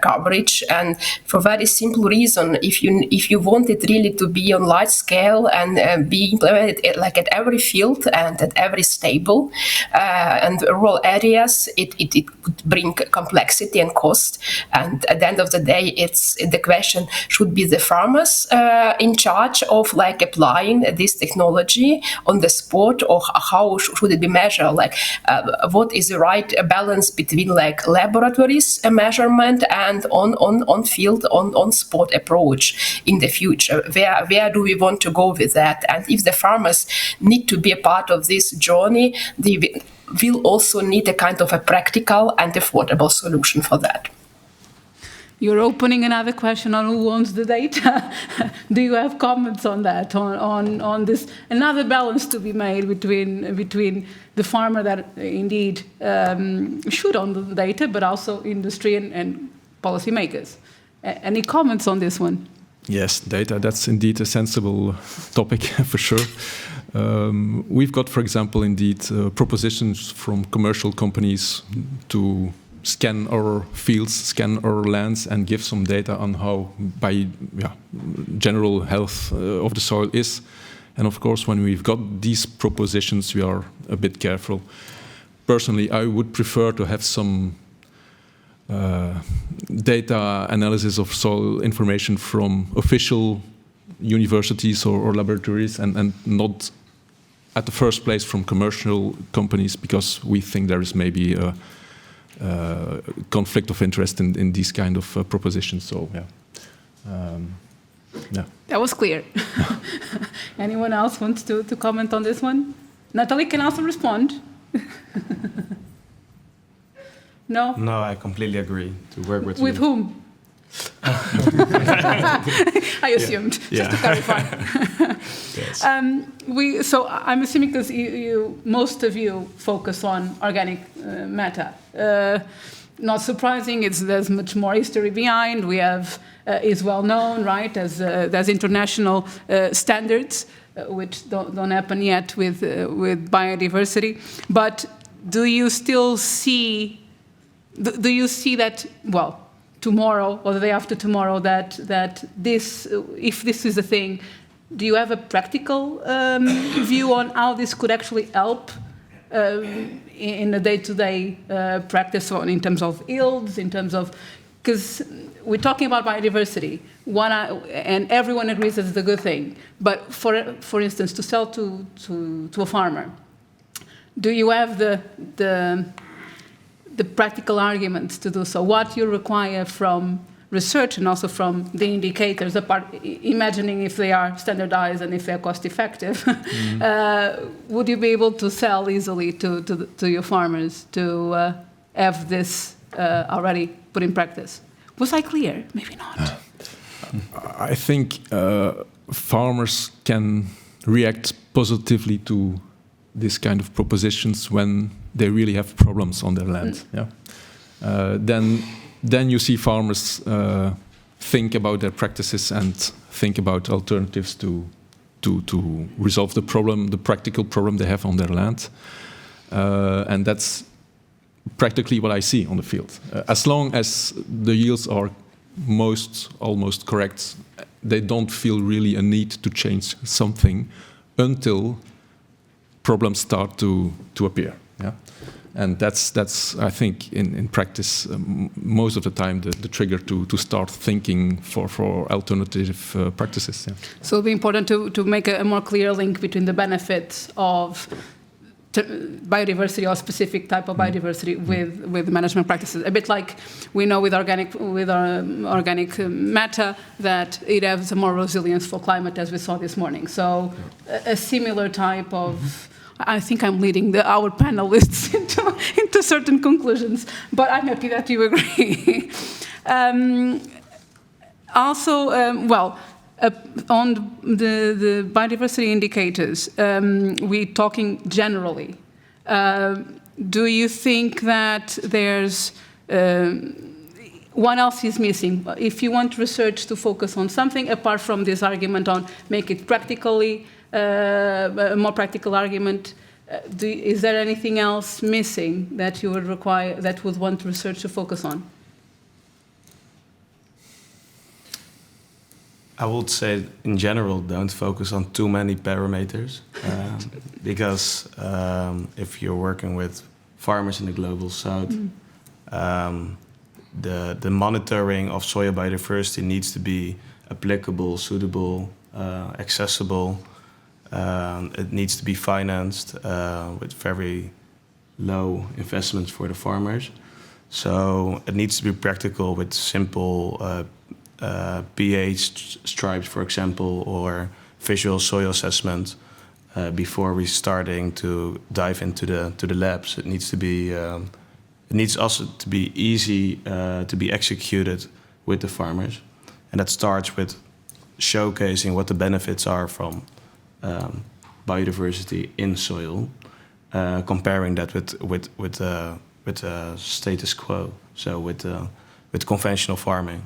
coverage. And for a very simple reason, if you want it really to be on large scale and be implemented like at every field and at every stable and rural areas, it could bring complexity and cost. And at the end of the day, it's the question: should be the farmers in charge of like applying this technology on the spot, or how should it be measured? Like, what is the right balance between like laboratories measurement and on field on spot approach in the future? Where do we want to go with that? And if the farmers need to be a part of this journey, they will also need a kind of a practical and affordable solution for that. You're opening another question on who owns the data. Do you have comments on that, on this another balance to be made between the farmer that indeed should own the data, but also industry and policymakers. Any comments on this one? Yes, data, that's indeed a sensible topic for sure. We've got, for example, indeed propositions from commercial companies to scan our fields, scan our lands, and give some data on how general health of the soil is. And of course, when we've got these propositions, we are a bit careful. Personally, I would prefer to have some data analysis of soil information from official universities or laboratories and not at the first place from commercial companies, because we think there is maybe a conflict of interest in these kind of propositions. So, yeah. That was clear. Anyone else wants to comment on this one? Natalie can also respond. No? No, I completely agree to work with With you. whom? I assumed, just to clarify. Yes. So I'm assuming because most of you focus on organic matter. Not surprising, there's much more history behind. We have, is well known, right, as there's international standards, which don't happen yet with biodiversity. But do you still see, do you see that, well, tomorrow or the day after tomorrow, that this, if this is a thing, do you have a practical view on how this could actually help in a day-to-day practice, or in terms of yields, in terms of, because we're talking about biodiversity, and everyone agrees that it's a good thing. But for instance, to sell to a farmer, do you have the practical arguments to do so? What you require from research and also from the indicators, apart, imagining if they are standardized and if they're cost effective, would you be able to sell easily to your farmers to have this already put in practice? Was I clear? Maybe not. I think farmers can react positively to this kind of propositions when they really have problems on their land. Then you see farmers think about their practices and think about alternatives to resolve the problem, the practical problem they have on their land. And that's practically what I see on the field. As long as the yields are almost correct, they don't feel really a need to change something until problems start to appear. Yeah? And that's I think, in practice, most of the time, the trigger to start thinking for alternative practices. Yeah. So it'll be important to make a more clear link between the benefits of biodiversity or specific type of biodiversity with management practices. A bit like we know with organic matter that it has a more resilience for climate, as we saw this morning. So a similar type of. I think I'm leading our panelists into certain conclusions, but I'm happy that you agree. On the biodiversity indicators, we're talking generally. Do you think that there's what else is missing? If you want research to focus on something apart from this argument on make it practically. A more practical argument. Is there anything else missing that you would require, that would want research to focus on? I would say, in general, don't focus on too many parameters, because if you're working with farmers in the global south, the monitoring of soil biodiversity needs to be applicable, suitable, accessible. It needs to be financed with very low investments for the farmers. So it needs to be practical with simple pH stripes, for example, or visual soil assessment before we starting to dive into the labs. It needs to be it needs also to be easy to be executed with the farmers, and that starts with showcasing what the benefits are from biodiversity in soil, comparing that with status quo. So with with conventional farming.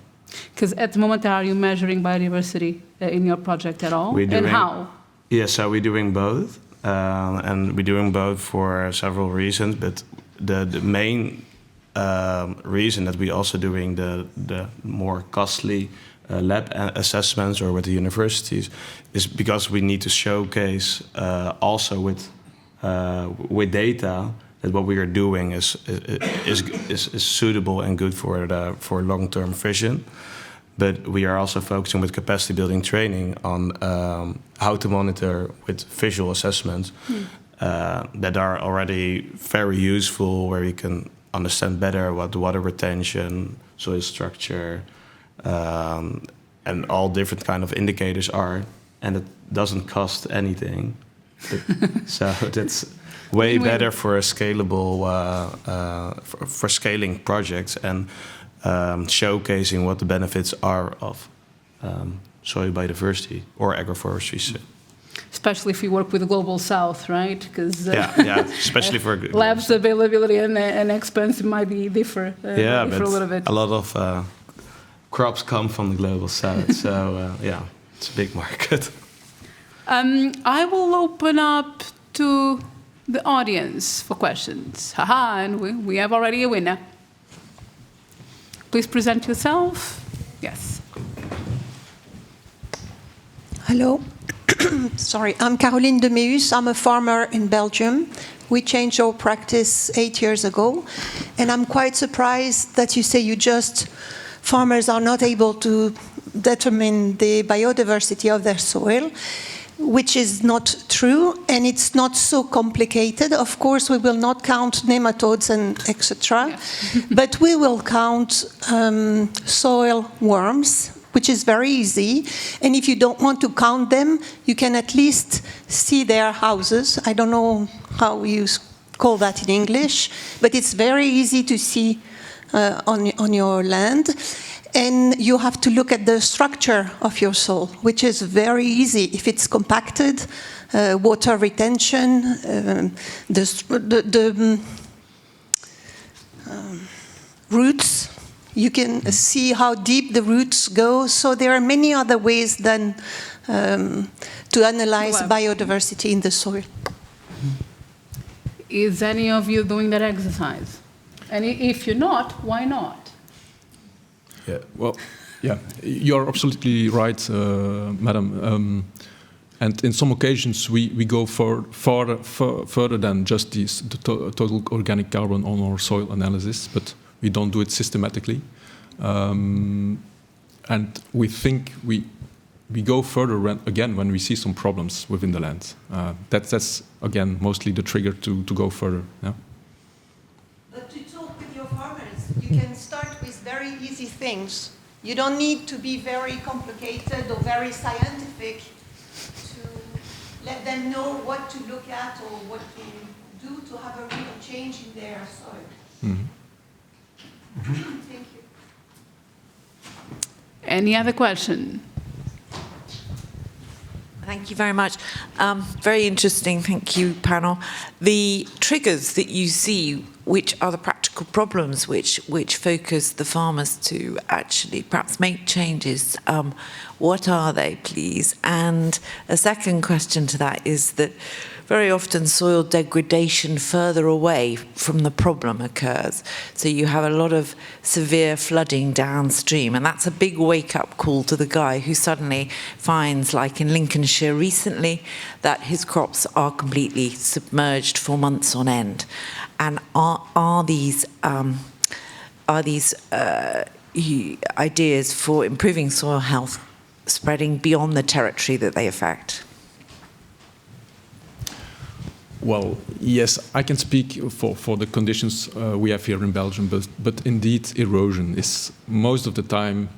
Because at the moment, are you measuring biodiversity in your project at all? And how? Yeah, so we're doing both. And we're doing both for several reasons. But the main reason that we're also doing the more costly lab assessments or with the universities is because we need to showcase also with data that what we are doing is suitable and good for long-term vision. But we are also focusing with capacity building training on how to monitor with visual assessments that are already very useful, where we can understand better what water retention, soil structure, and all different kind of indicators are, and it doesn't cost anything. So that's way better for a scalable, for scaling projects and showcasing what the benefits are of soil biodiversity or agroforestry. Especially if you work with the Global South, right? Because especially for labs availability and expense might be differ a little bit. A lot of crops come from the Global South, so it's a big market. I will open up to the audience for questions. And we have already a winner. Please present yourself. Yes. Hello. Sorry, I'm Caroline de Meus. I'm a farmer in Belgium. We changed our practice 8 years ago. And I'm quite surprised that you say farmers are not able to determine the biodiversity of their soil, which is not true, and it's not so complicated. Of course, we will not count nematodes and etc., but we will count soil worms, which is very easy. And if you don't want to count them, you can at least see their houses. I don't know how you call that in English, but it's very easy to see on your land. And you have to look at the structure of your soil, which is very easy. If it's compacted, water retention, the roots, you can see how deep the roots go. So there are many other ways than to analyze biodiversity in the soil. Is any of you doing that exercise? And if you're not, why not? You're absolutely right, madam. And in some occasions, we go further than just the total organic carbon on our soil analysis, but we don't do it systematically. And we think we go further when we see some problems within the land. That's again, mostly the trigger to go further. Yeah? But to talk with your farmers, you can start with very easy things. You don't need to be very complicated or very scientific to let them know what to look at or what to do to have a real change in their soil. Mm-hmm. Thank you. Any other question? Thank you very much. Very interesting, thank you, panel. The triggers that you see, which are the practical problems which focus the farmers to actually perhaps make changes, what are they, please? And a second question to that is that very often soil degradation further away from the problem occurs. So you have a lot of severe flooding downstream, and that's a big wake-up call to the guy who suddenly finds, like in Lincolnshire recently, that his crops are completely submerged for months on end. And are these ideas for improving soil health spreading beyond the territory that they affect? Well, yes, I can speak for the conditions we have here in Belgium, but indeed erosion is most of the time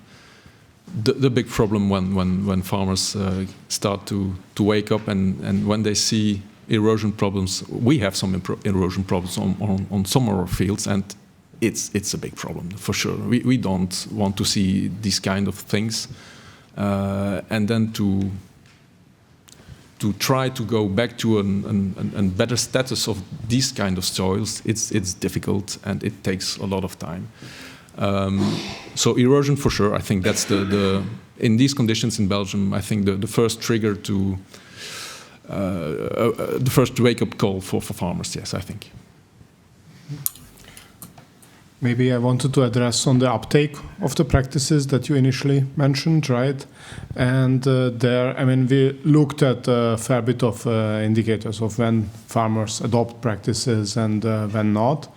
the big problem when farmers start to wake up and when they see erosion problems. We have some erosion problems on some of our fields, and it's a big problem for sure. We don't want to see these kind of things, and then to try to go back to a better status of these kind of soils, it's difficult and it takes a lot of time. So erosion for sure. I think that's in these conditions in Belgium, I think the first trigger to the first wake-up call for farmers. Yes, I think. Maybe I wanted to address on the uptake of the practices that you initially mentioned, right? And there, I mean, we looked at a fair bit of indicators of when farmers adopt practices and when not.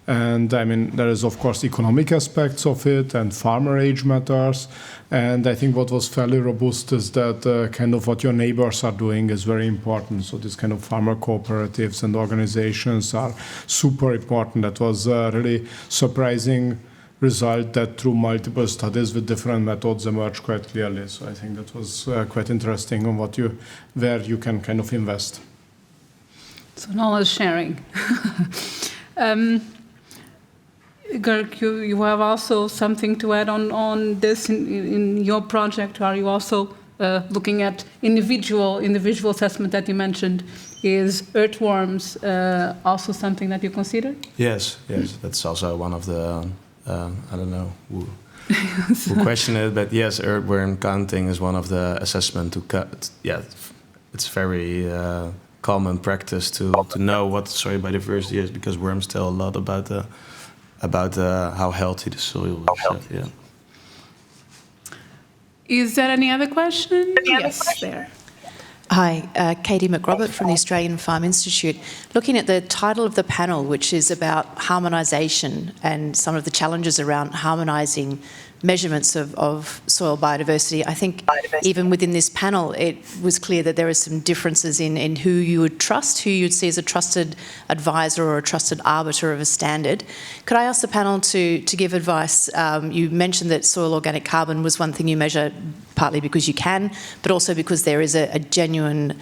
And I mean, there is of course economic aspects of it, and farmer age matters. And I think what was fairly robust is that kind of what your neighbors are doing is very important. So these kind of farmer cooperatives and organizations are super important. That was a really surprising result that through multiple studies with different methods emerged quite clearly. So I think that was quite interesting on where you can kind of invest. So knowledge sharing. Gerk, you have also something to add on this in your project. Are you also looking at individual assessment that you mentioned? Is earthworms also something that you consider? Yes, that's also one of the I don't know who questioned it, but yes, earthworm counting is one of the assessment to cut. Yeah, it's very common practice to know what soil biodiversity is, because worms tell a lot about how healthy the soil is. Yeah. Is there any other question? Yes, there. Hi, Katie McRobert from the Australian Farm Institute. Looking at the title of the panel, which is about harmonisation and some of the challenges around harmonising measurements of soil biodiversity, I think even within this panel it was clear that there are some differences in who you would trust, who you'd see as a trusted advisor or a trusted arbiter of a standard. Could I ask the panel to give advice? You mentioned that soil organic carbon was one thing you measure, partly because you can, but also because there is a genuine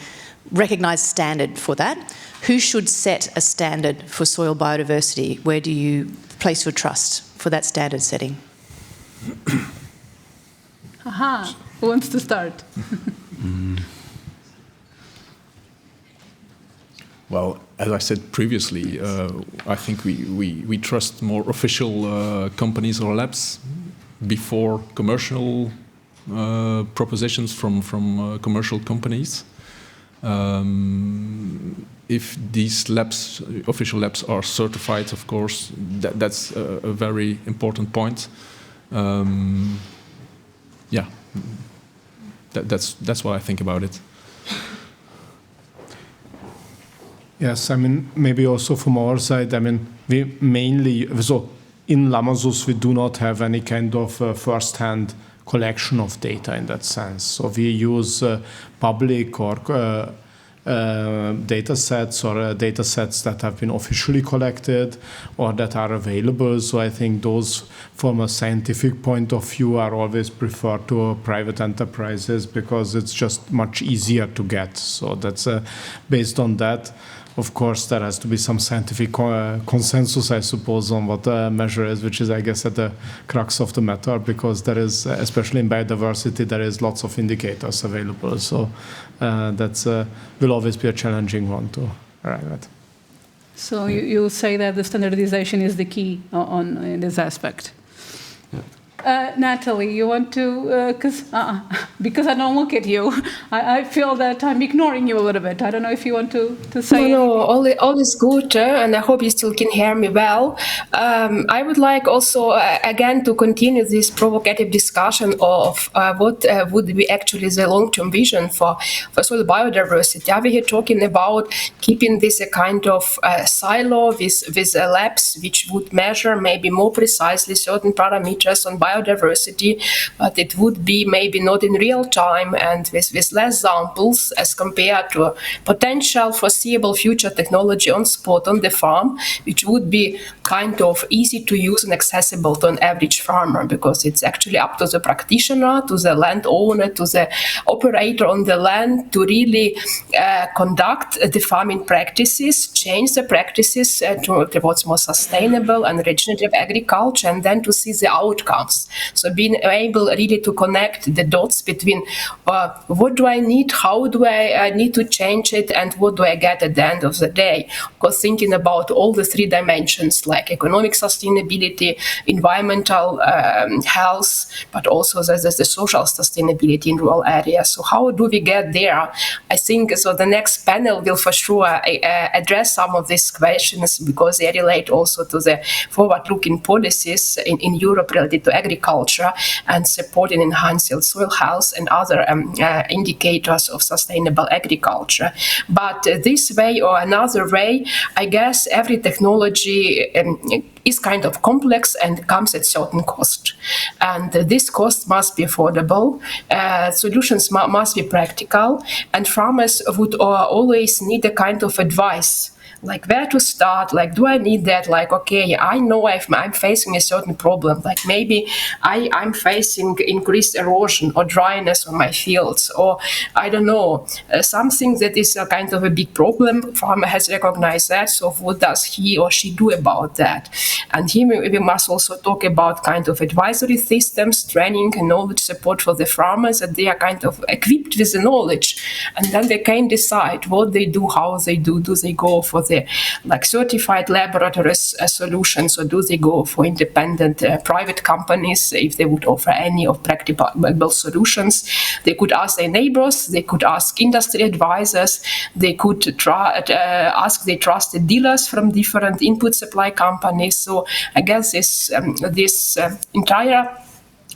recognised standard for that. Who should set a standard for soil biodiversity? Where do you place your trust for that standard setting? Aha, who wants to start? Well, as I said previously, I think we trust more official companies or labs before commercial propositions from commercial companies. If these labs, official labs, are certified, of course, that's a very important point. Yeah, that's what I think about it. Yes, I mean, maybe also from our side, I mean, we mainly, so in Lamazoos, we do not have any kind of first-hand collection of data in that sense. So we use public or data sets or data sets that have been officially collected or that are available. So I think those, from a scientific point of view, are always preferred to private enterprises because it's just much easier to get. So that's based on that. Of course, there has to be some scientific consensus, I suppose, on what the measure is, which is, I guess, at the crux of the matter, because there is, especially in biodiversity, there is lots of indicators available. So that's will always be a challenging one to arrive at. So you say that the standardization is the key in this aspect. Natalie, you want to, because I don't look at you, I feel that I'm ignoring you a little bit. I don't know if you want to say No, all is good, and I hope you still can hear me well. I would like also, again, to continue this provocative discussion of what would be actually the long-term vision for soil biodiversity. Are we here talking about keeping this a kind of silo with labs which would measure maybe more precisely certain parameters on biodiversity, but it would be maybe not in real time and with less samples as compared to a potential foreseeable future technology on spot on the farm, which would be kind of easy to use and accessible to an average farmer, because it's actually up to the practitioner, to the landowner, to the operator on the land to really conduct the farming practices, change the practices towards more sustainable and regenerative agriculture, and then to see the outcomes. farmers. So being able really to connect the dots between what do I need, how do I need to change it, and what do I get at the end of the day. Because thinking about all the three dimensions like economic sustainability, environmental health, but also there's the social sustainability in rural areas. So how do we get there? I think so the next panel will for sure address some of these questions because they relate also to the forward-looking policies in Europe related to agriculture and supporting enhancing soil health and other indicators of sustainable agriculture. But this way or another way, I guess every technology is kind of complex and comes at certain cost. And this cost must be affordable, solutions must be practical, and farmers would always need a kind of advice. Like where to start, like do I need that, like okay, I know I'm facing a certain problem, like maybe I'm facing increased erosion or dryness on my fields, or I don't know, something that is a kind of a big problem. Farmer has recognized that, so what does he or she do about that? And here we must also talk about kind of advisory systems, training and knowledge support for the farmers, that they are kind of equipped with the knowledge, and then they can decide what they do, how they do they go for the like certified laboratories solutions, or do they go for independent private companies if they would offer any of practicable solutions? They could ask their neighbors, they could ask industry advisors, they could ask their trusted dealers from different input supply companies. So I guess this entire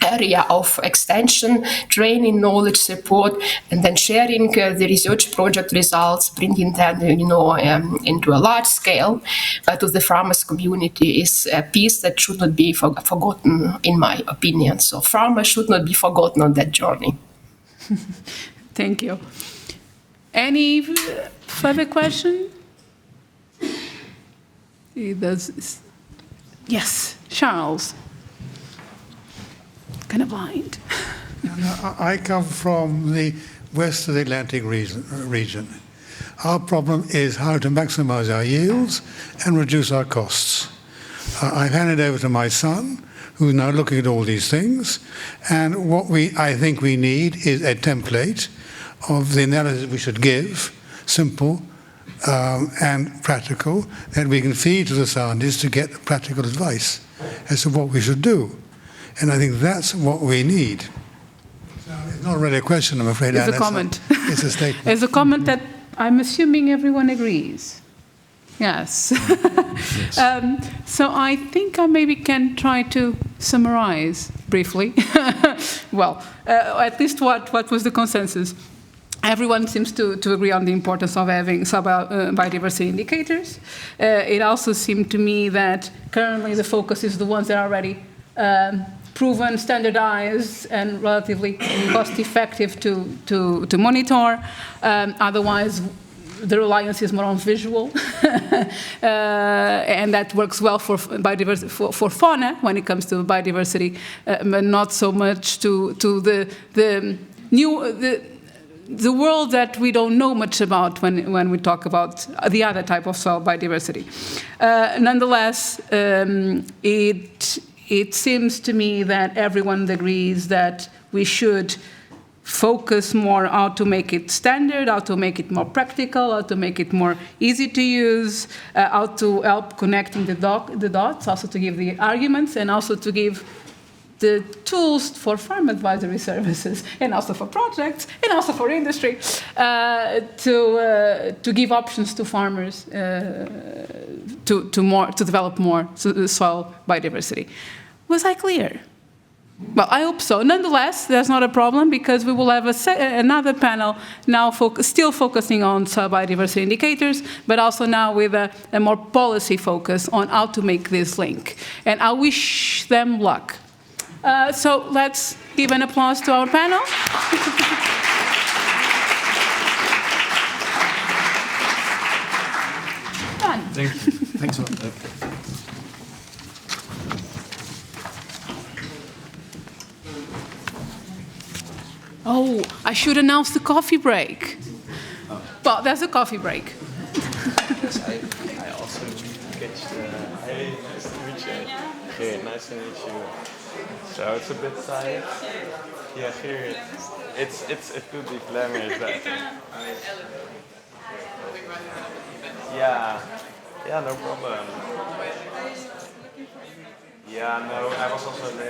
area of extension, training, knowledge support, and then sharing the research project results, bringing them, into a large scale to the farmers' community is a piece that should not be forgotten, in my opinion. So farmers should not be forgotten on that journey. Thank you. Any further question? Yes, Charles. Kind of blind. I come from the west of the Atlantic region. Our problem is how to maximize our yields and reduce our costs. I've handed over to my son, who's now looking at all these things, and what I think we need is a template of the analysis we should give, simple and practical, that we can feed to the scientists to get practical advice as to what we should do. And I think that's what we need. So it's not really a question, I'm afraid. It's a comment. It's a statement. It's a comment that I'm assuming everyone agrees. Yes. So I think I maybe can try to summarize briefly. Well, at least what was the consensus? Everyone seems to agree on the importance of having biodiversity indicators. It also seemed to me that currently the focus is the ones that are already proven, standardized, and relatively cost-effective to monitor. Otherwise, the reliance is more on visual, and that works well for biodiversity, for fauna when it comes to biodiversity, but not so much to the world that we don't know much about when we talk about the other type of soil biodiversity. Nonetheless, it seems to me that everyone agrees that we should focus more how to make it standard, how to make it more practical, how to make it more easy to use, how to help connecting the dots, also to give the arguments, and also to give the tools for farm advisory services, and also for projects, and also for industry, to give options to farmers to develop more soil biodiversity. Was I clear? Well, I hope so. Nonetheless, that's not a problem because we will have another panel now still focusing on soil biodiversity indicators, but also now with a more policy focus on how to make this link. And I wish them luck. So let's give an applause to our panel. Done. Thank you. Thanks a lot. Oh, I should announce the coffee break. Well, there's a coffee break. Yes, I also get. Hey, nice to meet you. Okay, nice to meet you. So it's a bit tight. Yeah, here it could be Flemish, but yeah, no problem. Yeah, no, I was also late.